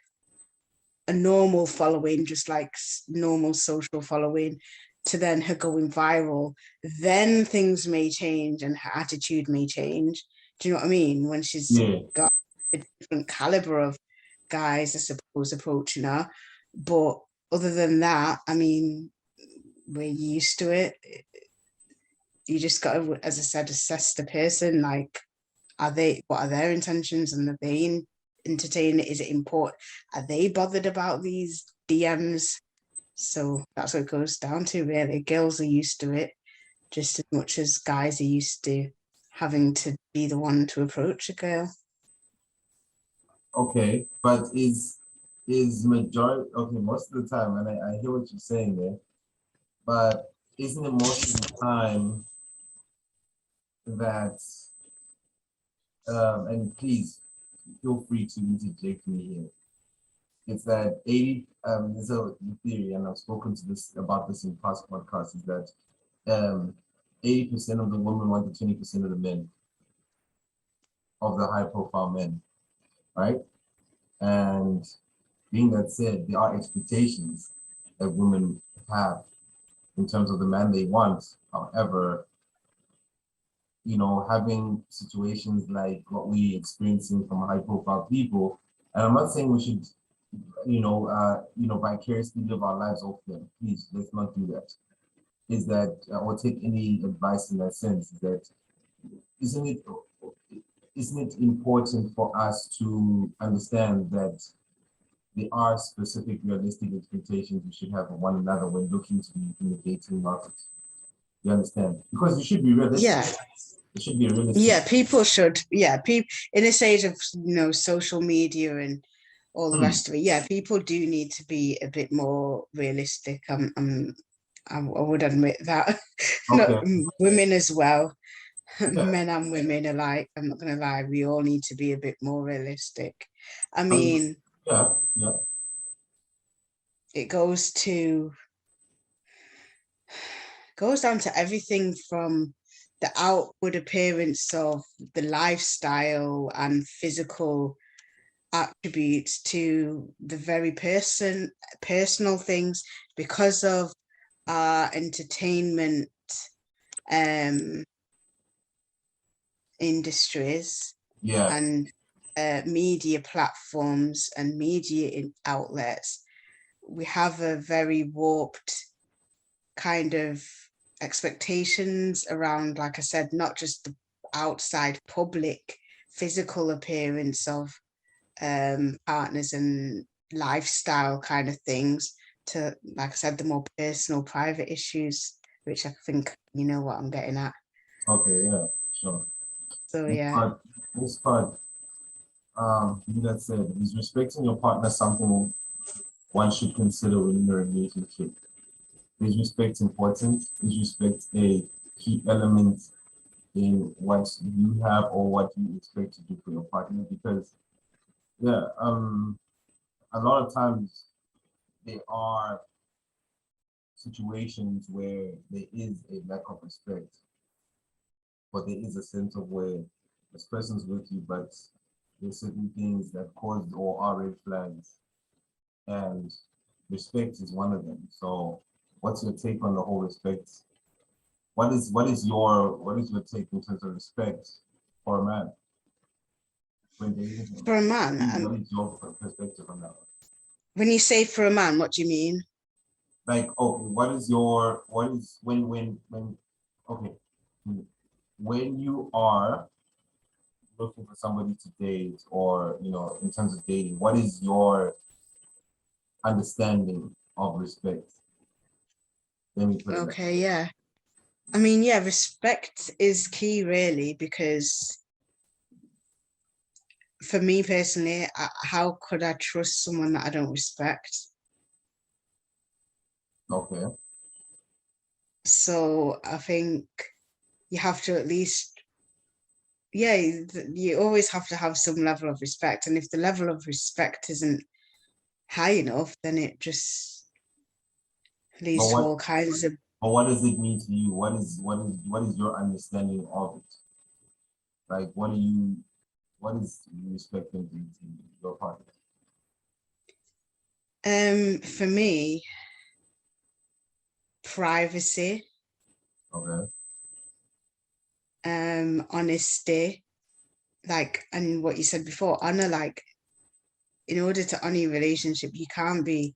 a normal following, just like normal social following, to then her going viral, then things may change and her attitude may change. Do you know what I mean? When she's Yeah. got a different caliber of guys, I suppose, approaching her. But other than that, I mean, we're used to it. You just got to, as I said, assess the person. Like, what are their intentions, and are they entertaining it? Is it important? Are they bothered about these DMs? So that's what it goes down to, really. Girls are used to it just as much as guys are used to having to be the one to approach a girl. Okay, but is majority okay most of the time, and I hear what you're saying there, but isn't it most of the time that and please feel free to interject me here. It's that 80 there's a theory, and I've spoken to this about this in past podcasts, is that 80% of the women want the 20% of the men, of the high profile men, right? And being that said, there are expectations that women have in terms of the man they want. However, having situations like what we're experiencing from high profile people, and I'm not saying we should, vicariously live our lives off them. Please, let's not do that. Is that, or take any advice in that sense, is that isn't it isn't it important for us to understand that there are specific realistic expectations we should have of one another when looking to be in the dating market? You understand? Because you should be realistic. Yeah. It should be realistic. Yeah, people should. Yeah, people in this age of social media and all the rest of it. Yeah, people do need to be a bit more realistic. I would admit that. Okay. Women as well, men and women alike. I'm not going to lie. We all need to be a bit more realistic. I mean, yeah. It goes down to everything from the outward appearance of the lifestyle and physical attributes to the very personal things, because of our entertainment industries and media platforms and media outlets. We have a very warped kind of expectations around, like I said, not just the outside public physical appearance of partners and lifestyle kind of things, to, like I said, the more personal, private issues, which I think you know what I'm getting at. Okay, yeah, sure. So yeah. This part, that said, is respecting your partner something one should consider within a relationship? Is respect important? Is respect a key element in what you have or what you expect to do for your partner? Because a lot of times there are situations where there is a lack of respect, but there is a sense of where this person's with you, but there's certain things that cause or are red flags, and respect is one of them. So, what's your take on the whole respect? What is your take in terms of respect for a man when dating him? For a man, What is your perspective on that? When you say for a man, what do you mean? Like, okay, when you are looking for somebody to date, or in terms of dating, what is your understanding of respect? Let me put it okay, yeah. I mean, yeah, respect is key, really, because for me personally, how could I trust someone that I don't respect? Okay. So I think you have to at least, yeah, you always have to have some level of respect. And if the level of respect isn't high enough, then it just But leads to all kinds of. what does it mean to you? What is your understanding of it? Like, what is respecting to your partner? For me, privacy, Okay. honesty, like, and what you said before, honor, like, in order to honor your relationship, you can't be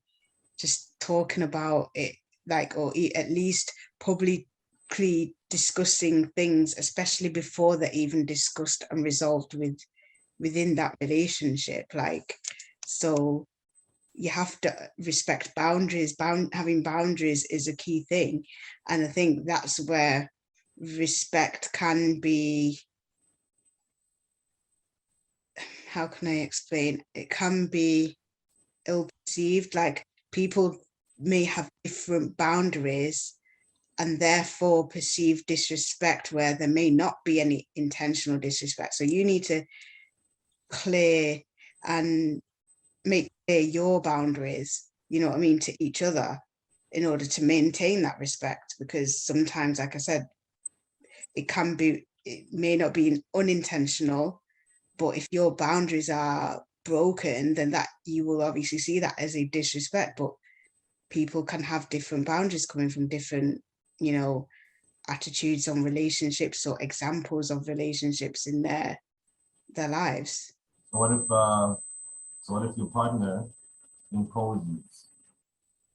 just talking about it, like, or at least publicly discussing things, especially before they're even discussed and resolved within that relationship. Like, so you have to respect boundaries. Having boundaries is a key thing. And I think that's where respect can be, how can I explain? It can be ill perceived. Like, people may have different boundaries and therefore perceive disrespect where there may not be any intentional disrespect. So you need to clear and make clear your boundaries, you know what I mean, to each other in order to maintain that respect. Because sometimes, like I said, it may not be unintentional, but if your boundaries are broken, then that you will obviously see that as a disrespect. But people can have different boundaries coming from different, you know, attitudes on relationships or examples of relationships in their lives. So what if your partner imposes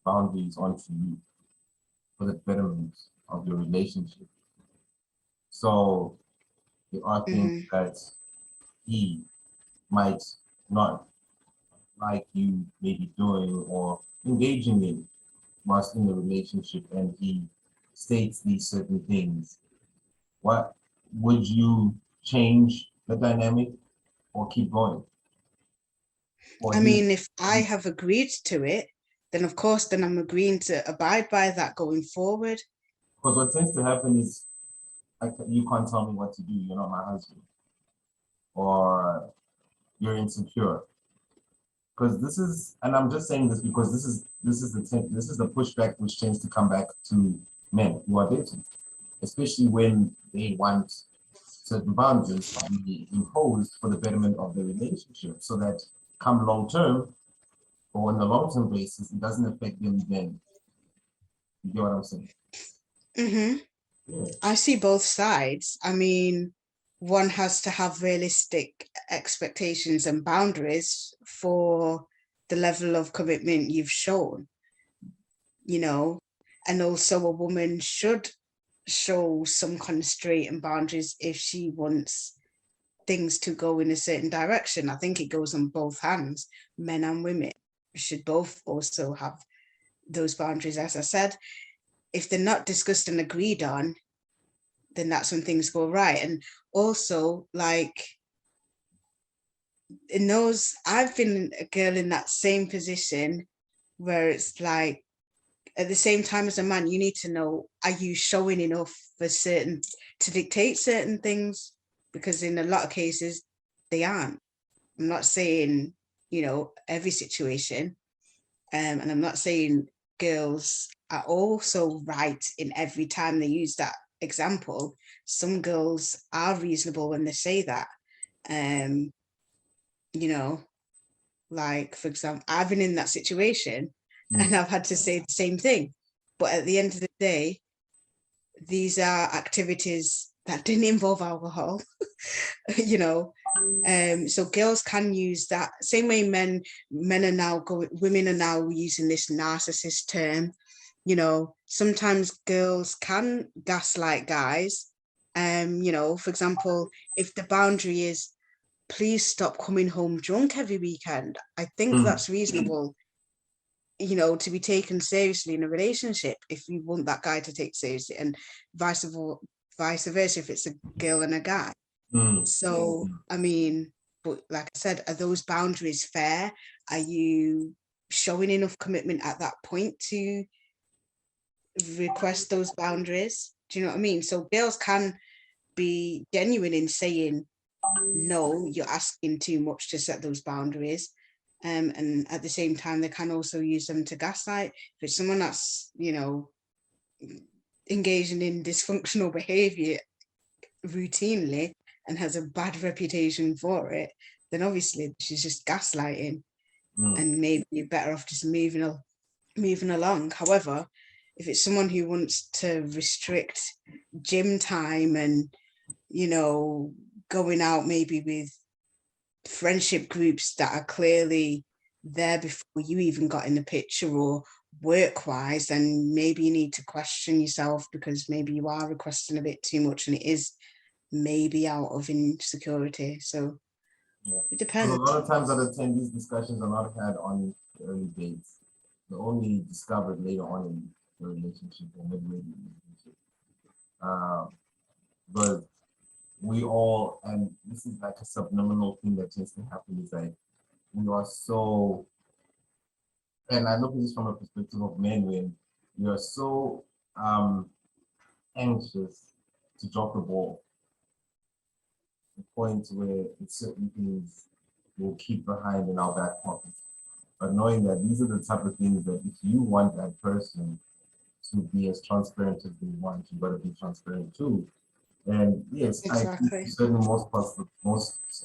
boundaries onto you for the betterment of your relationship? So there are things Mm-hmm. that he might not like you maybe doing or engaging in whilst in the relationship, and he states these certain things. What would you change the dynamic or keep going? Or I he, mean, if I have agreed to it, then of course, then I'm agreeing to abide by that going forward. because what tends to happen is like, you can't tell me what to do. You're not my husband, or you're insecure. Because this is, and I'm just saying this because this is the pushback which tends to come back to men who are dating, especially when they want certain boundaries to be imposed for the betterment of the relationship, so that come long term or on a long term basis, it doesn't affect them then. You get what I'm saying? Mm-hmm. Yeah. I see both sides. I mean, one has to have realistic expectations and boundaries for the level of commitment you've shown, you know, and also a woman should show some constraint and boundaries if she wants things to go in a certain direction. I think it goes on both hands. Men and women should both also have those boundaries. As I said, if they're not discussed and agreed on, then that's when things go right. And also, like, in those, I've been a girl in that same position where it's like, at the same time as a man, you need to know, are you showing enough for certain, to dictate certain things? Because in a lot of cases, they aren't. I'm not saying, you know, every situation, and I'm not saying girls are also right in every time they use that example. Some girls are reasonable when they say that. Um, you know, like, for example, I've been in that situation Mm. and I've had to say the same thing. But at the end of the day, these are activities that didn't involve alcohol, you know. So girls can use that same way men are now going, women are now using this narcissist term. You know, sometimes girls can gaslight guys. You know, for example, if the boundary is please stop coming home drunk every weekend, I think Mm. that's reasonable, you know, to be taken seriously in a relationship if you want that guy to take seriously, and vice versa, if it's a girl and a guy. Mm. So, I mean, but like I said, are those boundaries fair? Are you showing enough commitment at that point to request those boundaries? Do you know what I mean? So girls can be genuine in saying, no, you're asking too much to set those boundaries. And at the same time, they can also use them to gaslight. If it's someone that's, you know, engaging in dysfunctional behavior routinely and has a bad reputation for it, then obviously she's just gaslighting, Mm. and maybe you're better off just moving along. However, if it's someone who wants to restrict gym time and, you know, going out maybe with friendship groups that are clearly there before you even got in the picture, or work wise, then maybe you need to question yourself, because maybe you are requesting a bit too much and it is maybe out of insecurity. So Yeah. it Because a depends. lot of times I attend these discussions are not had on early dates. They're only discovered later on in the relationship or midway in the relationship. But we all, and this is like a subliminal thing that tends to happen, is like we are so, and I look at this from a perspective of men, when we are so anxious to drop the ball, the point where it's certain things we'll keep behind in our back pocket. But knowing that these are the type of things that if you want that person to be as transparent as they want, you gotta be transparent too. And yes, I think Exactly. certainly most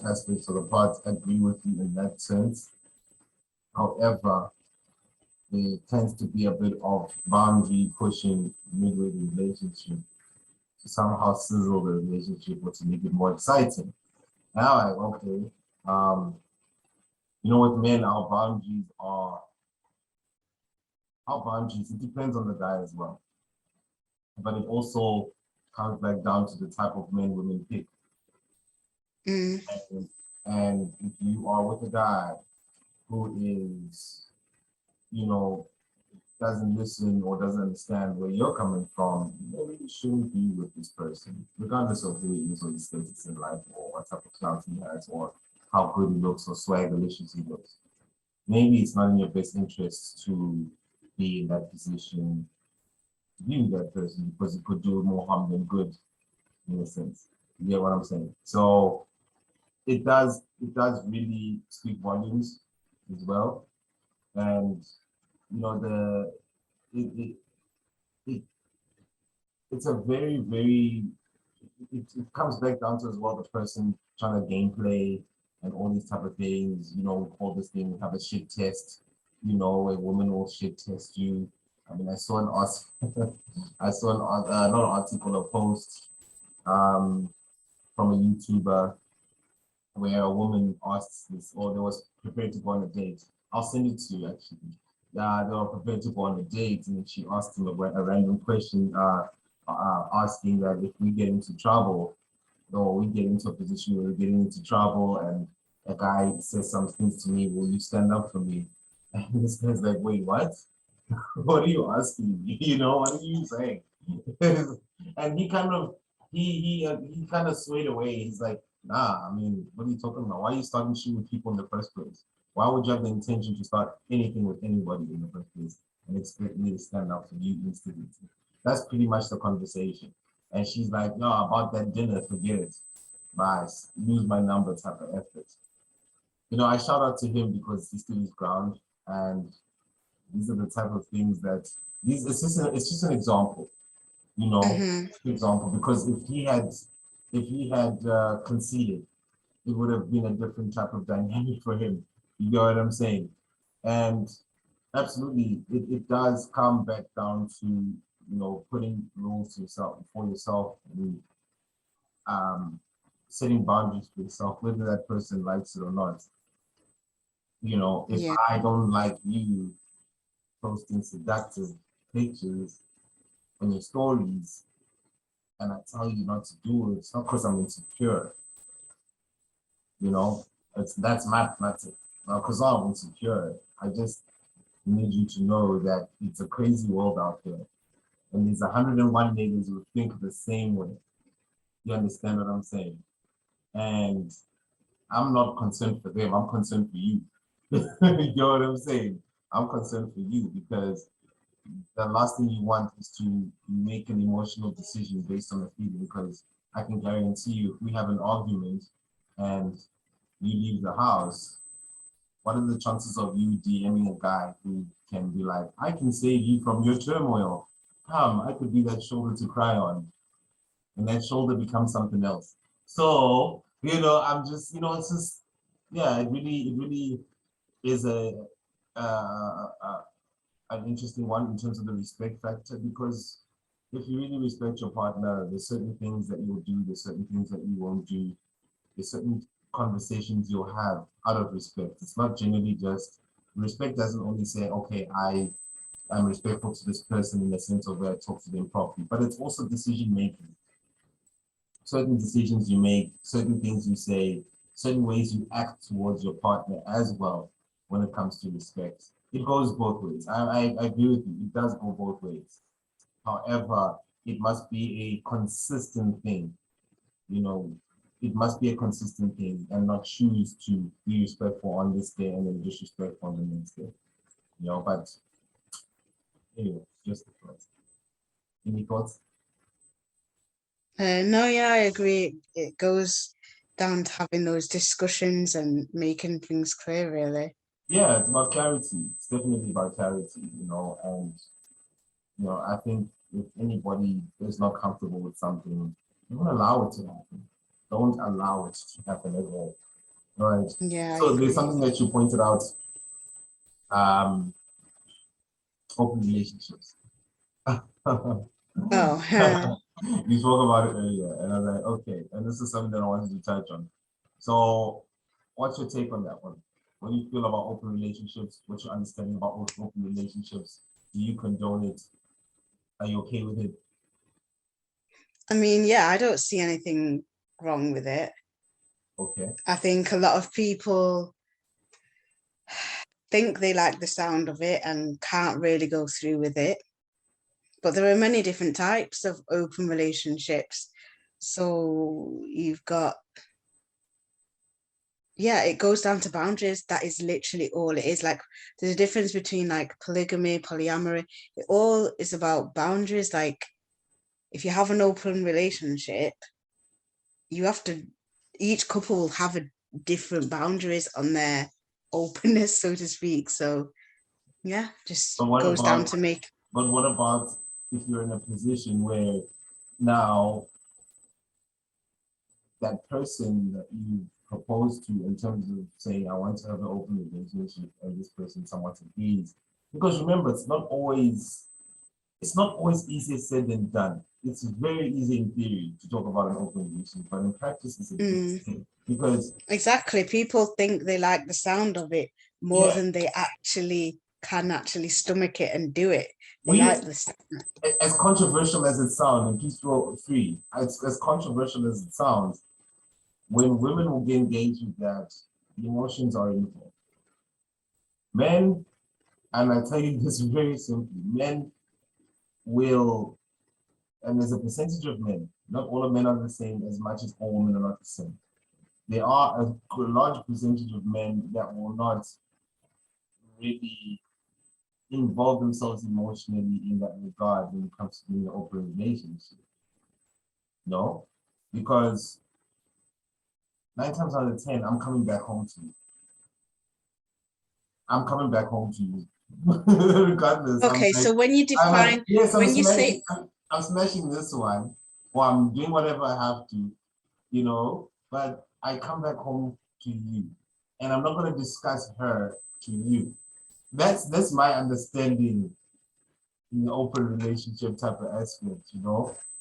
aspects of the parts agree with you in that sense. However, there tends to be a bit of boundary pushing midway the relationship to somehow sizzle the relationship or to make it more exciting. Now, okay, with men, our boundaries, it depends on the guy as well. But it also comes back down to the type of men women pick. Mm. And if you are with a guy who is, you know, doesn't listen or doesn't understand where you're coming from, you really shouldn't be with this person, regardless of who he is or his status in life or what type of clout he has or how good he looks or swaggerlicious he looks. Maybe it's not in your best interest to be in that position, being that person, because it could do more harm than good, in a sense. You get what I'm saying? So it does really speak volumes as well. And the it, it, it it's a very, very, it comes back down to as well the person trying to gameplay and all these type of things. We call this thing, we have a shit test, where women will shit test you. I mean, I saw an article, I saw not an article, a post from a YouTuber where a woman asked this, or they was prepared to go on a date. I'll send it to you actually. They were prepared to go on a date, and she asked him a random question, asking that if we get into trouble, or we get into a position where we're getting into trouble, and a guy says some things to me, will you stand up for me? And this guy's like, wait, what? What are you asking me? What are you saying? And he kind of swayed away. He's like, nah, I mean, what are you talking about? Why are you starting shit with people in the first place? Why would you have the intention to start anything with anybody in the first place and expect me to stand up for you instantly? That's pretty much the conversation. And she's like, no, about that dinner, forget it. Bye. Lose my number type of effort. I shout out to him because he stood his ground, and these are the type of things that it's just an example, you know, Mm-hmm. example, because if he had conceded, it would have been a different type of dynamic for him. You know what I'm saying? And absolutely, it does come back down to putting rules to yourself for yourself, and um, setting boundaries for yourself, whether that person likes it or not. If Yeah. I don't like you posting seductive pictures on your stories, and I tell you not to do it, it's not because I'm insecure. You know, that's mathematics. Not because I'm insecure. I just need you to know that it's a crazy world out there, and there's 101 niggas who think the same way. You understand what I'm saying? And I'm not concerned for them. I'm concerned for you. You know what I'm saying? I'm concerned for you because the last thing you want is to make an emotional decision based on a feeling, because I can guarantee you, if we have an argument and you leave the house, what are the chances of you DMing a guy who can be like, I can save you from your turmoil. Come, I could be that shoulder to cry on. And that shoulder becomes something else. So, I'm just, it's just, yeah, it really is an interesting one in terms of the respect factor, because if you really respect your partner, there's certain things that you'll do, there's certain things that you won't do. There's certain conversations you'll have out of respect. It's not generally just respect doesn't only say, okay, I'm respectful to this person in the sense of where I talk to them properly, but it's also decision making. Certain decisions you make, certain things you say, certain ways you act towards your partner as well when it comes to respect. It goes both ways. I agree with you. It does go both ways. However, it must be a consistent thing. You know, it must be a consistent thing and not choose to be respectful on this day and then disrespectful on the next day. You know, but anyway, just the thoughts. Any thoughts? No, yeah, I agree. It goes down to having those discussions and making things clear, really. Yeah, it's about clarity. It's definitely about clarity, and I think if anybody is not comfortable with something, don't allow it to happen. Don't allow it to happen at all. All right. Yeah, I So there's agree. something that you pointed out, um, open relationships. Oh, You spoke about it earlier, and I was like, okay, and this is something that I wanted to touch on. So, what's your take on that one? What do you feel about open relationships? What's your understanding about open relationships? Do you condone it? Are you okay with it? I mean, yeah, I don't see anything wrong with it. Okay. I think a lot of people think they like the sound of it and can't really go through with it. But there are many different types of open relationships. So you've got, yeah, it goes down to boundaries. That is literally all it is. Like, there's a difference between like polygamy, polyamory. It all is about boundaries. Like, if you have an open relationship, you have to, each couple will have a different boundaries on their openness, so to speak. So yeah, just But what goes down about to make. but what about if you're in a position where now that person that you propose to in terms of saying I want to have an open relationship and this person somewhat agrees? Because remember, it's not always easier said than done. It's very easy in theory to talk about an open relationship, but in practice it's a big thing. Because Exactly. People think they like the sound of it more yeah, than they actually can actually stomach it and do it. They we like this. as controversial as it sounds, and please feel free, as controversial as it sounds, when women will get engaged with that, the emotions are involved. Men, and I tell you this very simply, men will, and there's a percentage of men, not all of men are the same as much as all women are not the same. There are a large percentage of men that will not really involve themselves emotionally in that regard when it comes to being an open relationship. No, because 9 times out of 10, I'm coming back home to you. I'm coming back home to you. Regardless, Okay, so when you I'm like, define, yes, when you say, I'm smashing this one, or I'm doing whatever I have to, but I come back home to you, and I'm not going to discuss her to you. That's my understanding in the open relationship type of aspect.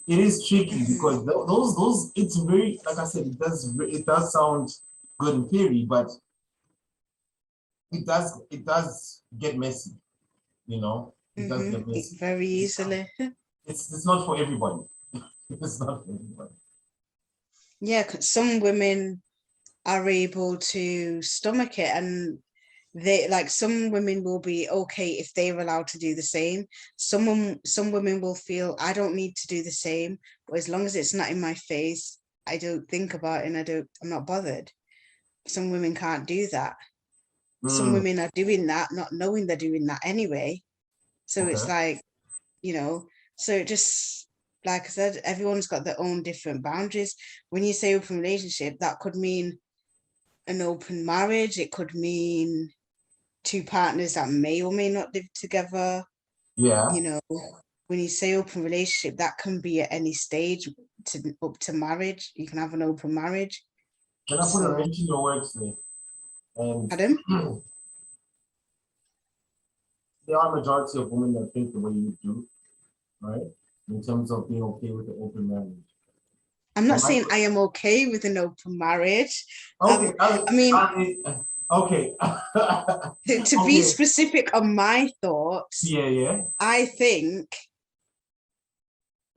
It is tricky Mhm, because those it's very, like I said, it does sound good in theory, but it does get messy. It does get messy. very It's easily. it's not for everybody. It's not for everybody. Yeah, 'cause some women are able to stomach it, and they like, some women will be okay if they're allowed to do the same. Some women will feel I don't need to do the same, but as long as it's not in my face, I don't think about it and I'm not bothered. Some women can't do that. Some Mm, women are doing that not knowing they're doing that anyway. So it's okay. like, you know, so it just, like I said, everyone's got their own different boundaries. When you say open relationship, that could mean an open marriage, it could mean two partners that may or may not live together. Yeah. You know, when you say open relationship, that can be at any stage to up to marriage. You can have an open marriage. Can I put a So, wrench in your works there? And Adam, there are a majority of women that think the way you do, right? In terms of being okay with the open marriage. I'm not Am I saying I am okay with an open marriage. okay? I mean, Okay. to be Okay. specific on my thoughts, Yeah, yeah. I think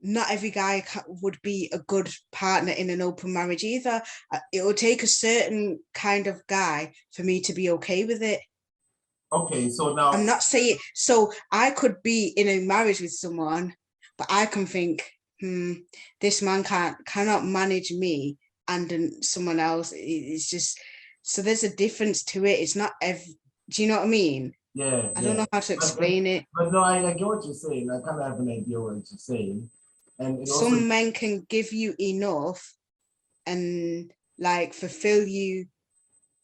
not every guy would be a good partner in an open marriage either. It will take a certain kind of guy for me to be okay with it. Okay, so I'm now, not saying so I could be in a marriage with someone, but I can think, this man cannot manage me and someone else. It's just so there's a difference to it. It's not do you know what I mean? yeah, I don't yeah. know how to But but, explain it. but no, I get what you're saying. I kind of have an idea what you're saying, and it also Some men can give you enough and like fulfill you,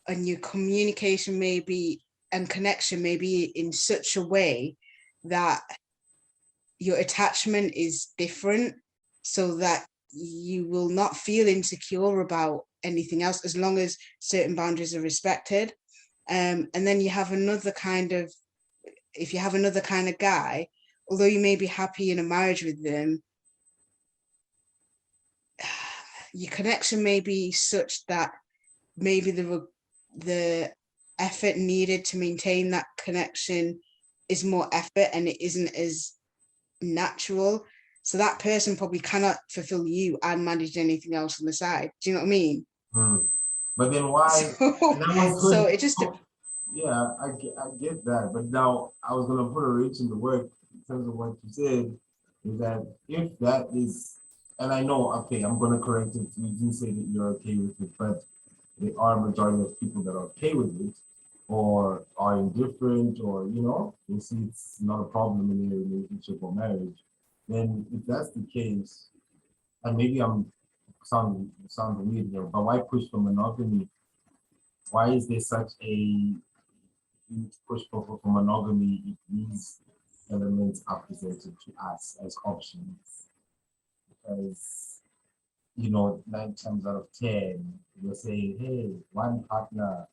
and your communication maybe and connection may be in such a way that your attachment is different, so that you will not feel insecure about anything else as long as certain boundaries are respected. And then you have another kind of, if you have another kind of guy, although you may be happy in a marriage with them, your connection may be such that maybe the effort needed to maintain that connection is more effort and it isn't as natural. So that person probably cannot fulfill you and manage anything else on the side. Do you know what I mean? hmm. But then why? So, And I was so going, it just yeah, I get that. But now I was going to put a reach in the work in terms of what you said, is that if that is, and I know, okay, I'm going to correct it. You didn't say that you're okay with it, but there are a majority of people that are okay with it or are indifferent or, you see it's not a problem in their relationship or marriage. Then if that's the case, and maybe I'm sound weird here, but why push for monogamy? Why is there such a huge push for monogamy if these elements are presented to us as options? Because 9 times out of 10, you're saying, hey, one partner,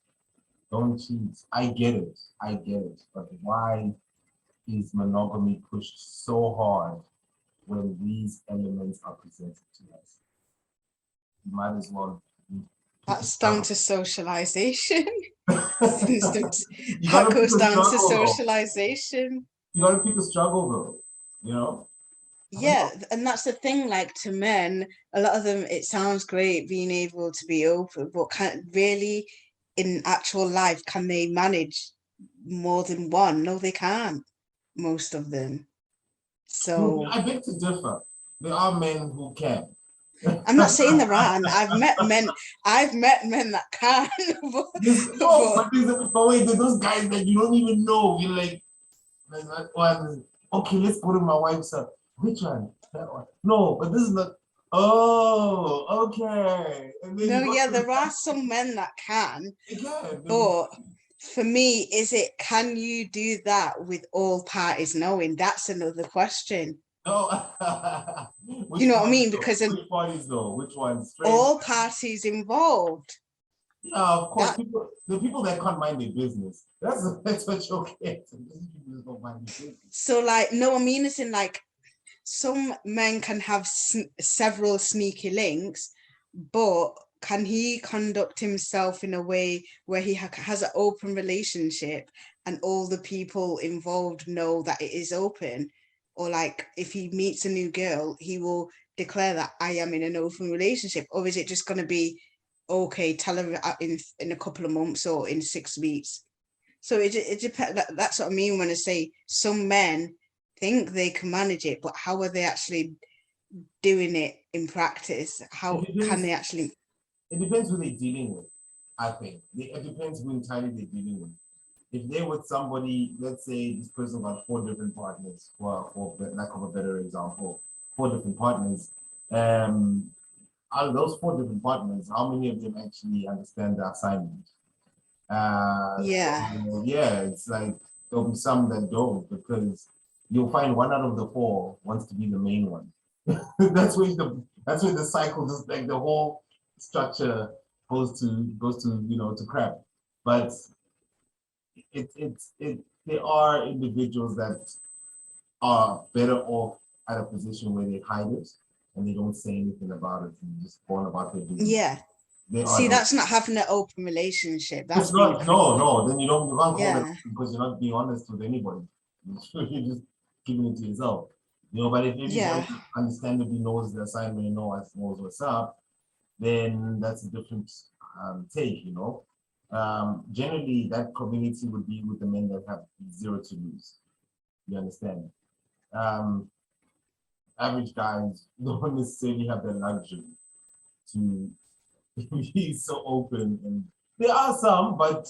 don't cheat. I get it. But why is monogamy pushed so hard when these elements are presented to us? You might as well pick a that's down struggle. to socialization. For instance, You that gotta pick goes a down to struggle though. socialization. You gotta pick a struggle though. You know? I don't Yeah, know. and that's the thing. Like to men, a lot of them, it sounds great being able to be open, but can really, in actual life, can they manage more than one? No, they can't. Most of them. So I beg to differ. There are men who can. I'm not saying there aren't. I've met men that can, No, but but wait, there's those guys that you don't even know. You're like that one. Okay, let's go to my wife's up. Which one? That one. No, but this is not. Oh, okay. And then you no, go yeah, to there are some men that can. again. But for me, is it, can you do that with all parties knowing? That's another question. No. Do Which you know what I parties mean? though? Because in Which parties though? Which ones? Straight. all parties involved, Yeah, of course. that The people that can't mind their business. That's what you're getting. These people that don't mind their business. so like no, I mean it's in like some men can have several sneaky links, but can he conduct himself in a way where he has an open relationship and all the people involved know that it is open? Or like if he meets a new girl, he will declare that I am in an open relationship? Or is it just going to be, okay, tell her in a couple of months or in 6 weeks? So it depends. That's what I mean when I say some men think they can manage it, but how are they actually doing it in practice? It How can depends. they actually? It depends who they're dealing with. I think it depends who entirely they're dealing with. If they're with somebody, let's say this person got 4 different partners, for lack of a better example, 4 different partners. Um, Out of those 4 different partners, how many of them actually understand the assignment? Yeah, So yeah, it's like there'll be some that don't because you'll find one out of the 4 wants to be the main one. That's where the cycle, just like the whole structure goes to crap. But it there are individuals that are better off at a position where they hide it and they don't say anything about it and just go on about their business. Yeah. They are See, those. that's not having an open relationship. That's It's being not, no, creepy. no, then you don't, you can't call it Yeah. because you're not being honest with anybody. You're just keeping it to yourself. You know, but if everybody Yeah. understandably knows the assignment and knows what's up, then that's a different take, you know. Generally, that community would be with the men that have zero to lose. You understand? Um, Average guys don't necessarily have the luxury to be so open, and there are some, but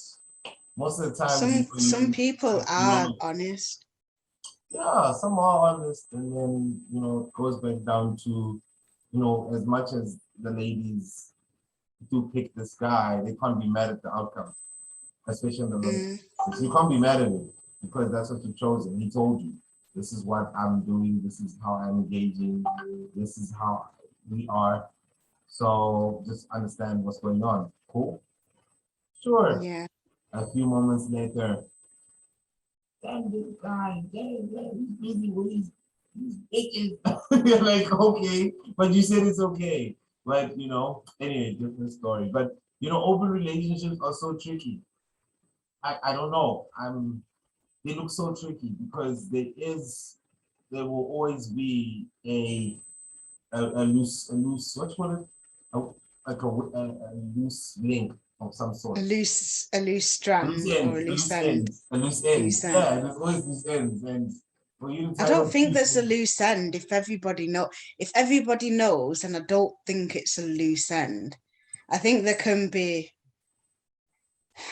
most of the time, Some people be are honest. honest. Yeah, some are honest, and then it goes back down to as much as the ladies do pick this guy, they can't be mad at the outcome, especially on the low. Mm, So you can't be mad at him because that's what you've chosen. He told you, this is what I'm doing, this is how I'm engaging, this is how we are. So just understand what's going on. Cool. Sure. yeah. A few moments later, damn this guy, he's busy with these bitches. You're like, okay, but you said it's okay. But anyway, different story. But open relationships are so tricky. I don't know. They look so tricky because there will always be a loose what you call it? Like a loose link of some sort. A loose strand or a loose end. A loose end. Loose end. Yeah, there's always loose ends, and for you to I tie don't up think there's a people, loose end if everybody knows, and I don't think it's a loose end. I think there can be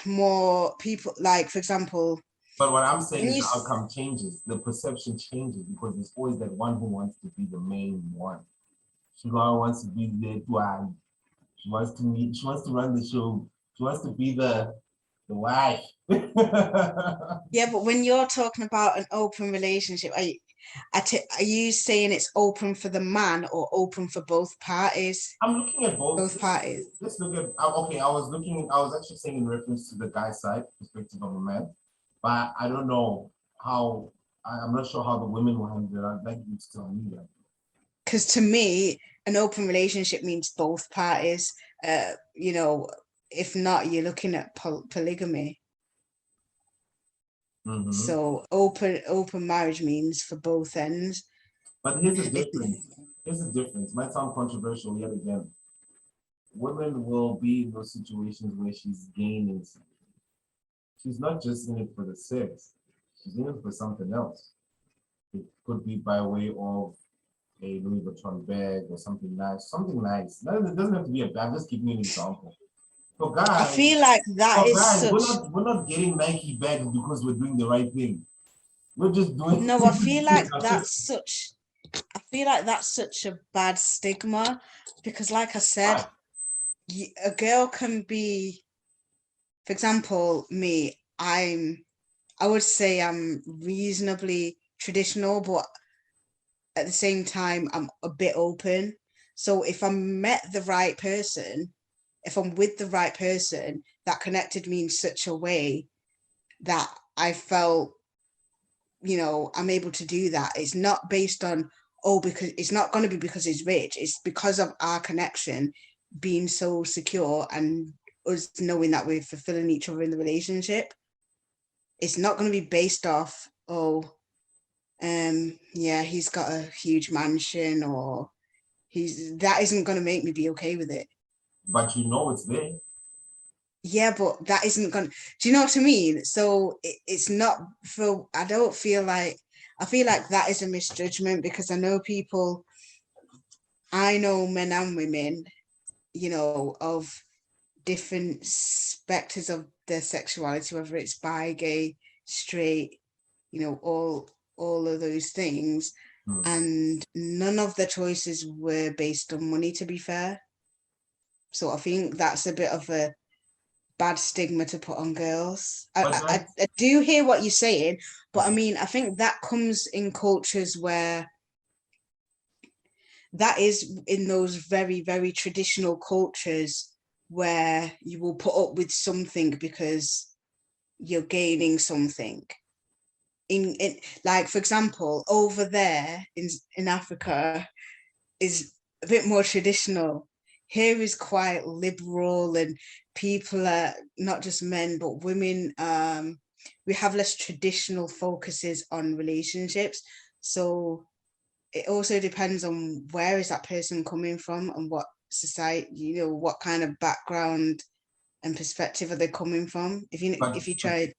more people, like for example, but what I'm saying when is you the outcome changes, the perception changes because there's always that one who wants to be the main one. She wants to be the one. She wants to meet. She wants to run the show. She wants to be the wife. yeah, but when you're talking about an open relationship, are you saying it's open for the man or open for both parties? I'm looking at both. Both parties. Let's look at. Okay, I was actually saying in reference to the guy side perspective of a man, but I don't know how. I'm not sure how the women will handle it. I'd like you to tell me that. Because to me, an open relationship means both parties. If not, you're looking at polygamy. Mm-hmm. So open marriage means for both ends. But here's the difference. Here's the difference. Might sound controversial yet again. Women will be in those situations where she's gaining something. She's not just in it for the sex. She's in it for something else. It could be by way of a Louis Vuitton bag or something nice. Something nice. It doesn't have to be a bag. I'm just giving you an example. For I guys, feel like that for is guys, such. we're not getting Nike bags because we're doing the right thing. We're just doing. No, I feel like that's such a bad stigma because, like I said, a girl can be, for example, me. I would say I'm reasonably traditional, but at the same time, I'm a bit open. So if I met the right person, if I'm with the right person, that connected me in such a way that I felt, I'm able to do that. It's not based on, because it's not going to be because he's rich. It's because of our connection being so secure and us knowing that we're fulfilling each other in the relationship. It's not going to be based off, yeah, he's got a huge mansion, or that isn't going to make me be okay with it. But it's there. Yeah, but that isn't going to, do you know what I mean? So it's not for, I feel like that is a misjudgment because I know men and women, of different specters of their sexuality, whether it's bi, gay, straight, all of those things. And none of the choices were based on money, to be fair. So I think that's a bit of a bad stigma to put on girls. I do hear what you're saying, but I mean, I think that comes in cultures where that is in those very, very traditional cultures where you will put up with something because you're gaining something. In like, for example, over there in Africa, is a bit more traditional. Here is quite liberal, and people are not just men but women. We have less traditional focuses on relationships. So it also depends on where is that person coming from and what society, what kind of background and perspective are they coming from. But If you try.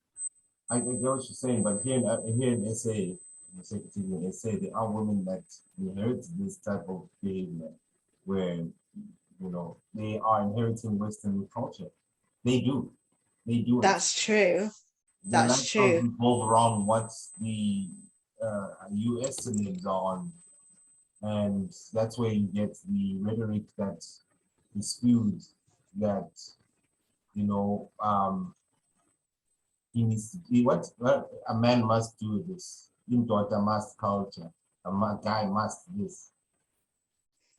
I get what you're saying, but here in SA, particularly in SA, there are women that inherit this type of behavior where, they are inheriting Western culture. They do. They do it. That's true. Their That's lifestyles true. revolve around what the US celebs are on. And that's where you get the rhetoric that is spewed that, you know, he needs to be what a man must do this. Daughter must culture. Guy must this.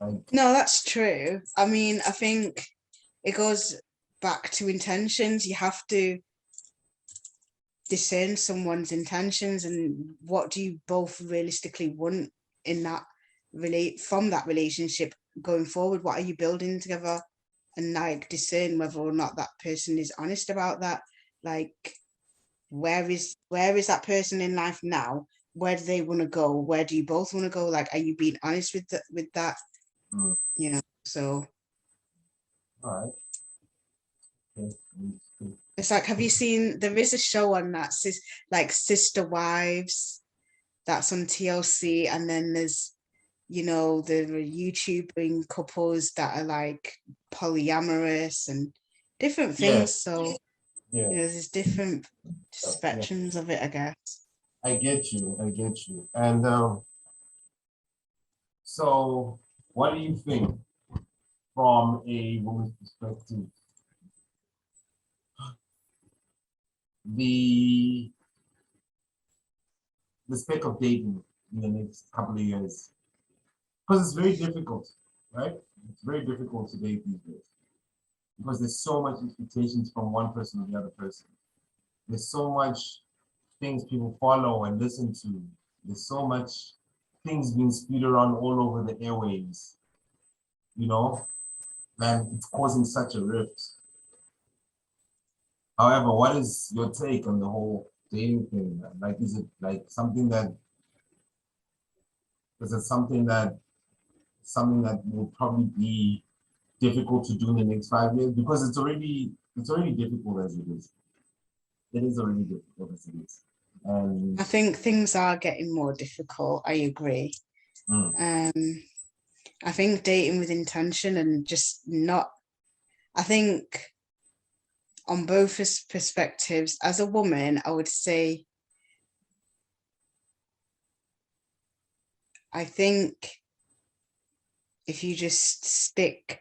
Like, No, that's true. I mean, I think it goes back to intentions. You have to discern someone's intentions and what do you both realistically want in that from that relationship going forward. What are you building together? And like discern whether or not that person is honest about that. Like, where is that person in life now? Where do they want to go? Where do you both want to go? Like, are you being honest with that? mm, So all right. Okay. it's like, have you seen, there is a show on that, like Sister Wives, that's on TLC, and then there's, the YouTubing couples that are like polyamorous and different Yeah, things. So, yeah, there's different yeah. spectrums of it, I guess. I get you. I get you. And so what do you think from a woman's perspective? The the spec of dating in the next couple of years. Because it's very difficult, right? It's very difficult to date these days. Because there's so much expectations from one person to the other person. There's so much things people follow and listen to. There's so much things being spewed around all over the airwaves, you know, and it's causing such a rift. However, what is your take on the whole dating thing? Like, is it like something that is it something that will probably be difficult to do in the next 5 years? Because it's already difficult as it is. It is already difficult as it is. And I think things are getting more difficult. I agree. mm, Um, I think dating with intention and just not, I think on both perspectives, as a woman, I would say, I think if you just stick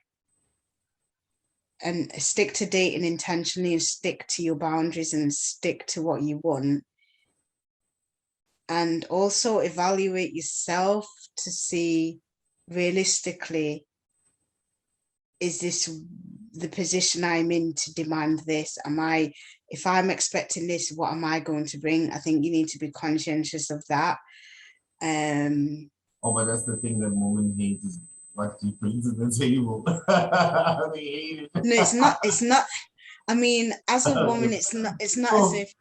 to dating intentionally and stick to your boundaries and stick to what you want, and also evaluate yourself to see realistically, is this the position I'm in to demand this? If I'm expecting this, what am I going to bring? I think you need to be conscientious of that. oh, but that's the thing that women hate is what you bring to the table. They hate it. No, it's not. I mean, as a woman, it's not as Oh, if,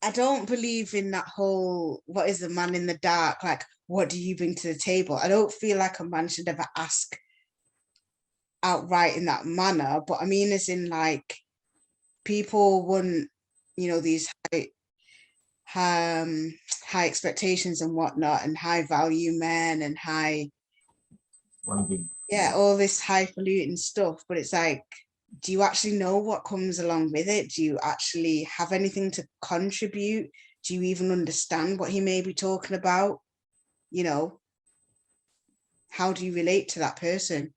I don't believe in that whole, what is the man in the dark? Like, what do you bring to the table? I don't feel like a man should ever ask outright in that manner. But I mean, as in like, people want, these high expectations and whatnot, and high value men and one big, yeah, all this highfalutin stuff. But it's like, do you actually know what comes along with it? Do you actually have anything to contribute? Do you even understand what he may be talking about? How do you relate to that person?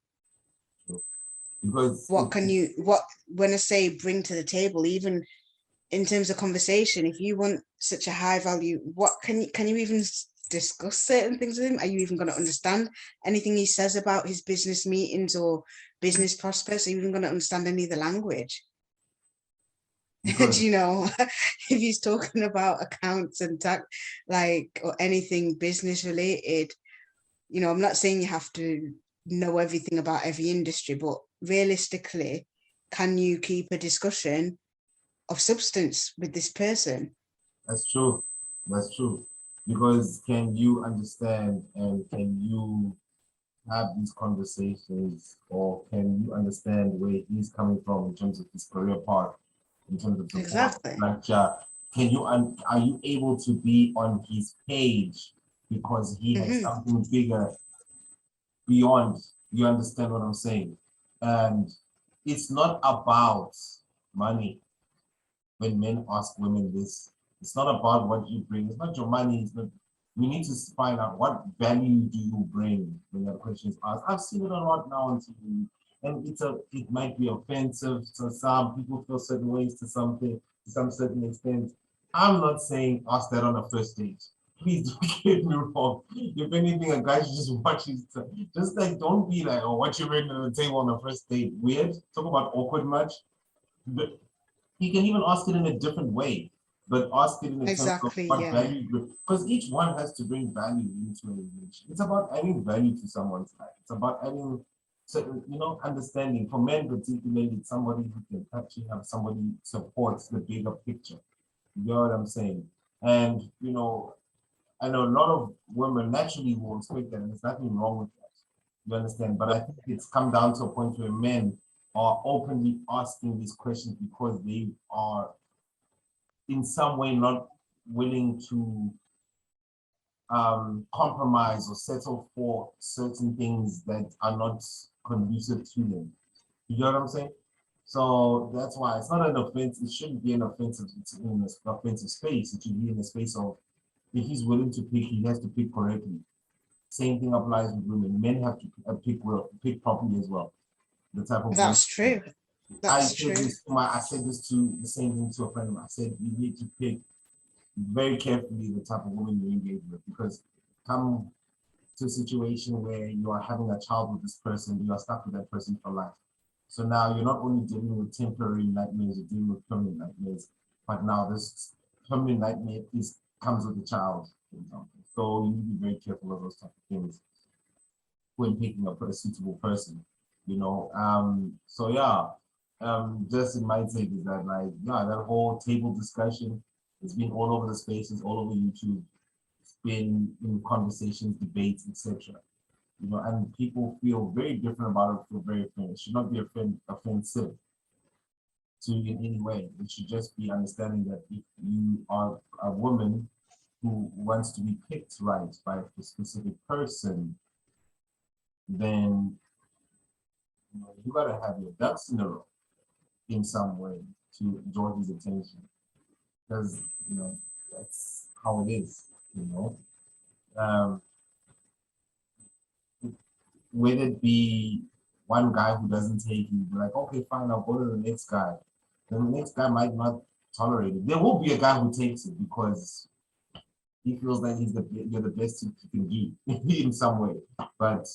because What when I say bring to the table, even in terms of conversation, if you want such a high value, what can you even discuss certain things with him? Are you even going to understand anything he says about his business meetings or business prospects? Are you even going to understand any of the language? because Do if he's talking about accounts and tax, like, or anything business related, I'm not saying you have to know everything about every industry, but realistically, can you keep a discussion of substance with this person? That's true. That's true. Because can you understand and can you have these conversations, or can you understand where he's coming from in terms of his career path, in terms of support Exactly. structure? Can you are you able to be on his page because he has Hmm. something bigger beyond? You understand what I'm saying? And it's not about money when men ask women this. It's not about what you bring. It's not your money. It's not. We need to find out what value do you bring when that question is asked. I've seen it a lot now on TV, and it might be offensive to some people. Feel certain ways to something to some certain extent. I'm not saying ask that on a first date. Please don't get me wrong. If anything, a guy should just watch his. Just like don't be like, oh, what you bring to the table on the first date? Weird. Talk about awkward much. But he can even ask it in a different way, but ask it in a terms of Exactly. what Yeah. value, because each one has to bring value into a relationship. It's about adding value to someone's life. It's about adding certain, understanding. For men particularly, it's somebody who can actually have somebody supports the bigger picture. You know what I'm saying? And I know a lot of women naturally will expect that, and there's nothing wrong with that. You understand? But I think it's come down to a point where men are openly asking these questions because they are in some way not willing to compromise or settle for certain things that are not conducive to them. You know what I'm saying? So that's why it's not an offense. It shouldn't be an offensive. It's in an offensive space. It should be in the space of if he's willing to pick, he has to pick correctly. Same thing applies with women. Men have to pick properly as well. The type of woman. That's true. I That's said true. this to I said this to the same thing to a friend of mine. I said you need to pick very carefully the type of woman you engage with, because come to a situation where you are having a child with this person, you are stuck with that person for life. So now you're not only dealing with temporary nightmares, you're dealing with permanent nightmares. But now this permanent nightmare comes with the child, for example. So you need to be very careful of those type of things when picking up a suitable person, So yeah, just in my take is that like, yeah, that whole table discussion has been all over the spaces, all over YouTube. It's been in conversations, debates, etc. And people feel very different about it, feel very offended. It should not be offensive to you in any way. It should just be understanding that if you are a woman who wants to be picked right by a specific person, then you gotta have your ducks in a row in some way to draw his attention, because that's how it is. You know, um, Whether it be one guy who doesn't take you, be like, okay, fine, I'll go to the next guy. Then the next guy might not tolerate it. There will be a guy who takes it because he feels like you're the best he can do in some way. But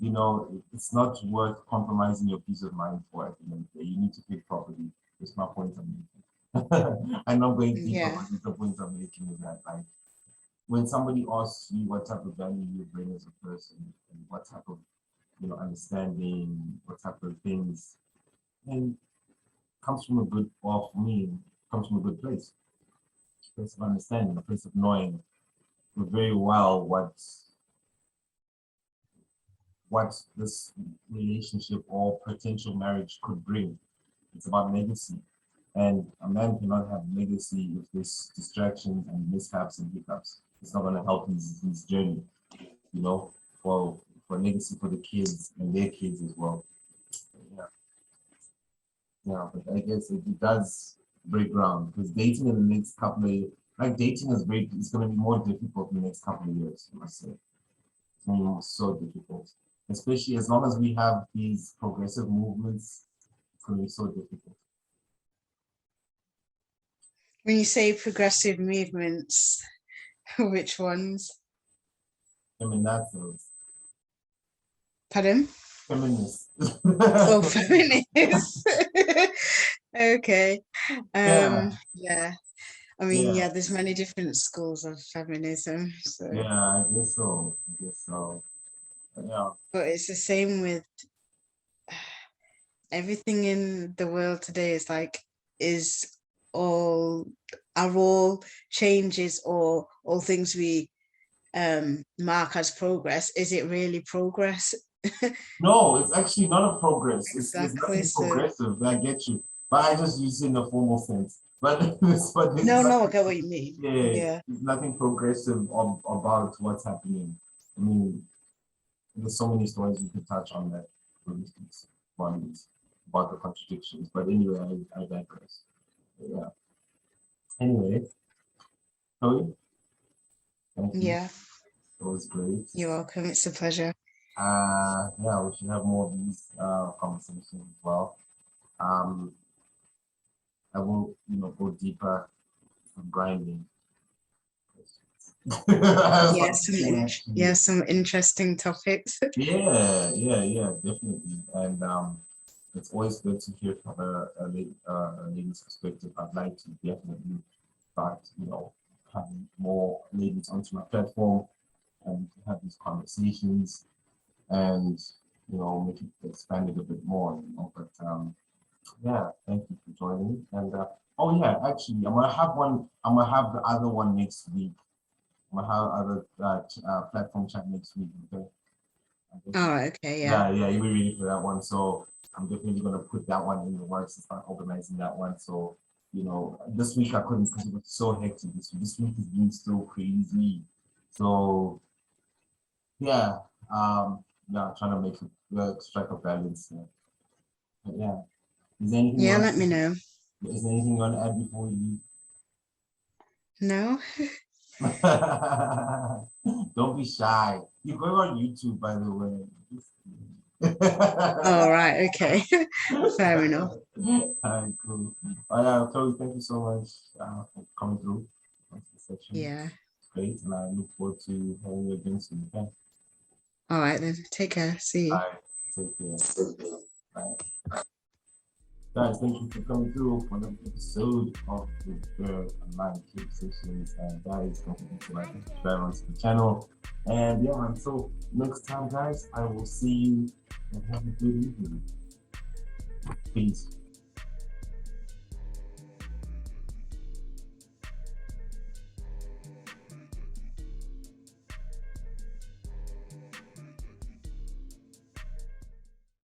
it's not worth compromising your peace of mind for at the end of the day. You need to pick properly. That's my point I'm making. I'm not going deeper, Yeah. but the point I'm making is that like when somebody asks you what type of value you bring as a person and what type of understanding, what type of things, and comes from a good, or for me, comes from a good place. A place of understanding, a place of knowing very well what this relationship or potential marriage could bring. It's about legacy. And a man cannot have legacy if there's distractions and mishaps and hiccups. It's not going to help his journey, you know, for legacy for the kids and their kids as well. Yeah, yeah, but I guess it does break ground because dating in the next couple of years, like dating is going to be more difficult in the next couple of years, I must say. It's going to be so difficult, especially as long as we have these progressive movements. It's going to be so difficult. When you say progressive movements, which ones? Feminazis, Pardon? feminists. Oh, feminists. Okay. Yeah, Yeah. I mean, yeah, yeah, there's many different schools of feminism. So yeah. I guess so. I guess so. Yeah. But it's the same with everything in the world today. Is like, is all are all changes or all things we mark as progress, is it really progress? No, it's actually not a progress. It's Exactly. nothing So progressive. I get you, but I just use it in the formal sense. But there's no, I nothing. get what you mean. Yeah, Yeah. there's nothing progressive about what's happening. I mean, there's so many stories we could touch on that, for instance, one is about the contradictions. But anyway, I digress. Yeah. Anyway, Chloe, thank you. Yeah. It was great. You're welcome. It's a pleasure. Yeah, we should have more of these conversations as well. Um, I will, go deeper from grinding. Yeah, some interesting topics. Yeah, definitely. And it's always good to hear from a lady's perspective. I'd like to definitely start, having more ladies onto my platform and have these conversations and, make it expand it a bit more. But yeah, thank you for joining. And oh yeah, actually, I'm gonna have the other one next week. I'm gonna have other platform chat next week. Okay. All right. Okay. Yeah. Yeah, you'll be ready for that one. So I'm definitely gonna put that one in the works and start organizing that one. So, this week I couldn't because it was so hectic. This week has been so crazy. So yeah, trying to make it strike a balance. Yeah. But yeah. Is there anything you Yeah. want Let me know. is there anything you want to add before you No. leave? Don't be shy. You're going on YouTube, by the way. All right. Okay. Fair enough. All right, cool. Yeah, Chloe, thank you so much for coming through on this section. Yeah. Great, and I look forward to having you again soon. Okay. All right then. Take care. See All you. right. Take care. Bye. Guys, thank you for coming through for another episode of the Girl Online Keep Sessions. And guys, don't forget to like and subscribe onto the channel. And yeah, until next time, guys, I will see you and have a good evening. Peace.